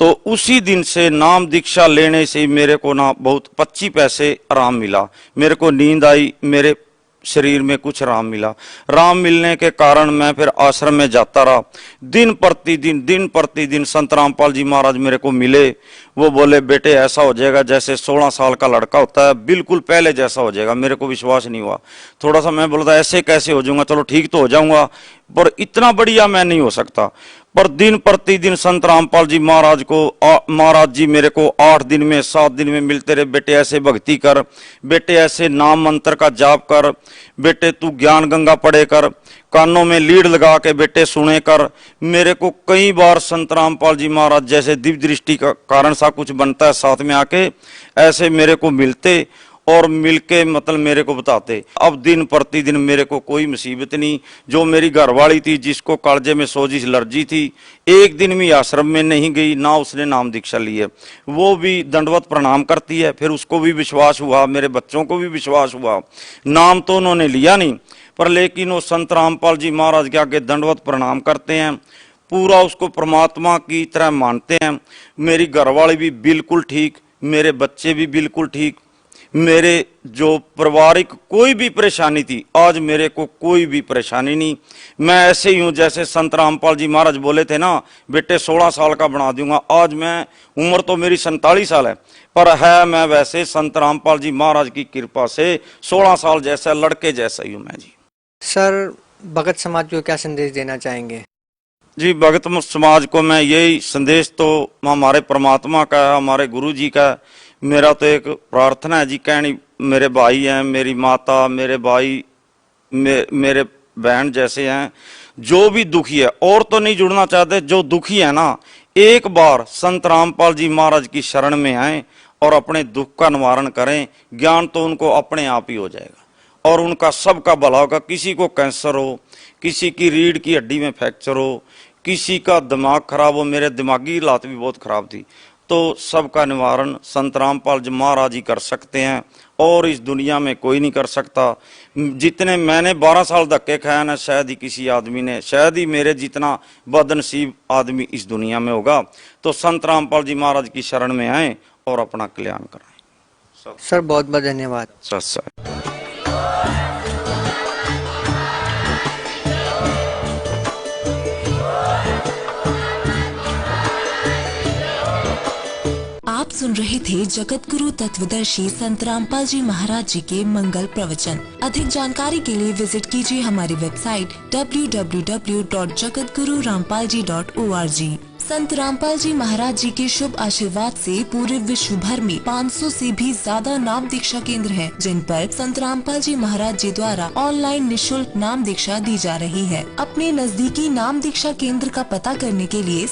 तो उसी दिन से नाम दीक्षा लेने से मेरे को ना बहुत 25 पैसे आराम मिला, मेरे को नींद आई, मेरे शरीर में कुछ राम मिला। राम मिलने के कारण मैं फिर आश्रम में जाता रहा, दिन प्रतिदिन संत रामपाल जी महाराज मेरे को मिले। वो बोले बेटे ऐसा हो जाएगा जैसे 16 साल का लड़का होता है, बिल्कुल पहले जैसा हो जाएगा। मेरे को विश्वास नहीं हुआ, थोड़ा सा मैं बोलता ऐसे कैसे हो जाऊंगा, चलो ठीक तो हो जाऊंगा, पर इतना बढ़िया मैं नहीं हो सकता। पर दिन प्रतिदिन संत रामपाल जी महाराज जी मेरे को 8 दिन में 7 दिन में मिलते रहे, बेटे ऐसे भक्ति कर, बेटे ऐसे नाम मंत्र का जाप कर, बेटे तू ज्ञान गंगा पढ़े कर, कानों में लीड लगा के बेटे सुने कर। मेरे को कई बार संत रामपाल जी महाराज जैसे दिव्य दृष्टि का कारण सा कुछ बनता है साथ में आके, ऐसे मेरे को मिलते और मिलके मतलब मेरे को बताते। अब दिन प्रतिदिन मेरे को कोई मुसीबत नहीं। जो मेरी घरवाली थी जिसको कालजे में सोजिश एलर्जी थी, एक दिन भी आश्रम में नहीं गई, ना उसने नाम दीक्षा ली है, वो भी दंडवत प्रणाम करती है। फिर उसको भी विश्वास हुआ, मेरे बच्चों को भी विश्वास हुआ, नाम तो उन्होंने लिया नहीं, पर लेकिन वो संत रामपाल जी महाराज के आगे दंडवत प्रणाम करते हैं, पूरा उसको परमात्मा की तरह मानते हैं। मेरी घरवाली भी बिल्कुल ठीक, मेरे बच्चे भी बिल्कुल ठीक, मेरे जो पारिवारिक कोई भी परेशानी थी, आज मेरे को कोई भी परेशानी नहीं। मैं ऐसे ही हूं जैसे संत रामपाल जी महाराज बोले थे ना, बेटे 16 साल का बना दूंगा। आज मैं, उम्र तो मेरी 47 साल है, पर है मैं वैसे संत रामपाल जी महाराज की कृपा से 16 साल जैसा लड़के जैसा ही हूं मैं जी। सर भगत समाज को क्या संदेश देना चाहेंगे? जी भगत समाज को मैं यही संदेश, तो हमारे परमात्मा का है, हमारे गुरु जी का है। मेरा तो एक प्रार्थना है जी, कहनी मेरे भाई हैं, मेरी माता, मेरे भाई, मेरे बहन जैसे हैं, जो भी दुखी है, और तो नहीं जुड़ना चाहते, जो दुखी है ना, एक बार संत रामपाल जी महाराज की शरण में आए और अपने दुख का निवारण करें। ज्ञान तो उनको अपने आप ही हो जाएगा और उनका सबका भला होगा। किसी को कैंसर हो, किसी की रीढ़ की हड्डी में फ्रैक्चर हो, किसी का दिमाग खराब हो, मेरे दिमागी हालत भी बहुत खराब थी, तो सबका निवारण संत रामपाल जी महाराज ही कर सकते हैं, और इस दुनिया में कोई नहीं कर सकता। जितने मैंने 12 साल धक्के खाया ना, शायद ही किसी आदमी ने, शायद ही मेरे जितना बदनसीब आदमी इस दुनिया में होगा। तो संत रामपाल जी महाराज की शरण में आए और अपना कल्याण कराएं। सर बहुत बहुत धन्यवाद। सर आप सुन रहे थे जगत गुरु तत्वदर्शी संत रामपाल जी महाराज जी के मंगल प्रवचन। अधिक जानकारी के लिए विजिट कीजिए हमारी वेबसाइट www.jagatgururampalji.org। संत रामपाल जी महाराज जी के शुभ आशीर्वाद से पूरे विश्व भर में 500 से भी ज्यादा नाम दीक्षा केंद्र हैं, जिन पर संत रामपाल जी महाराज जी द्वारा ऑनलाइन निशुल्क नाम दीक्षा दी जा रही है। अपने नजदीकी नाम दीक्षा केंद्र का पता करने के लिए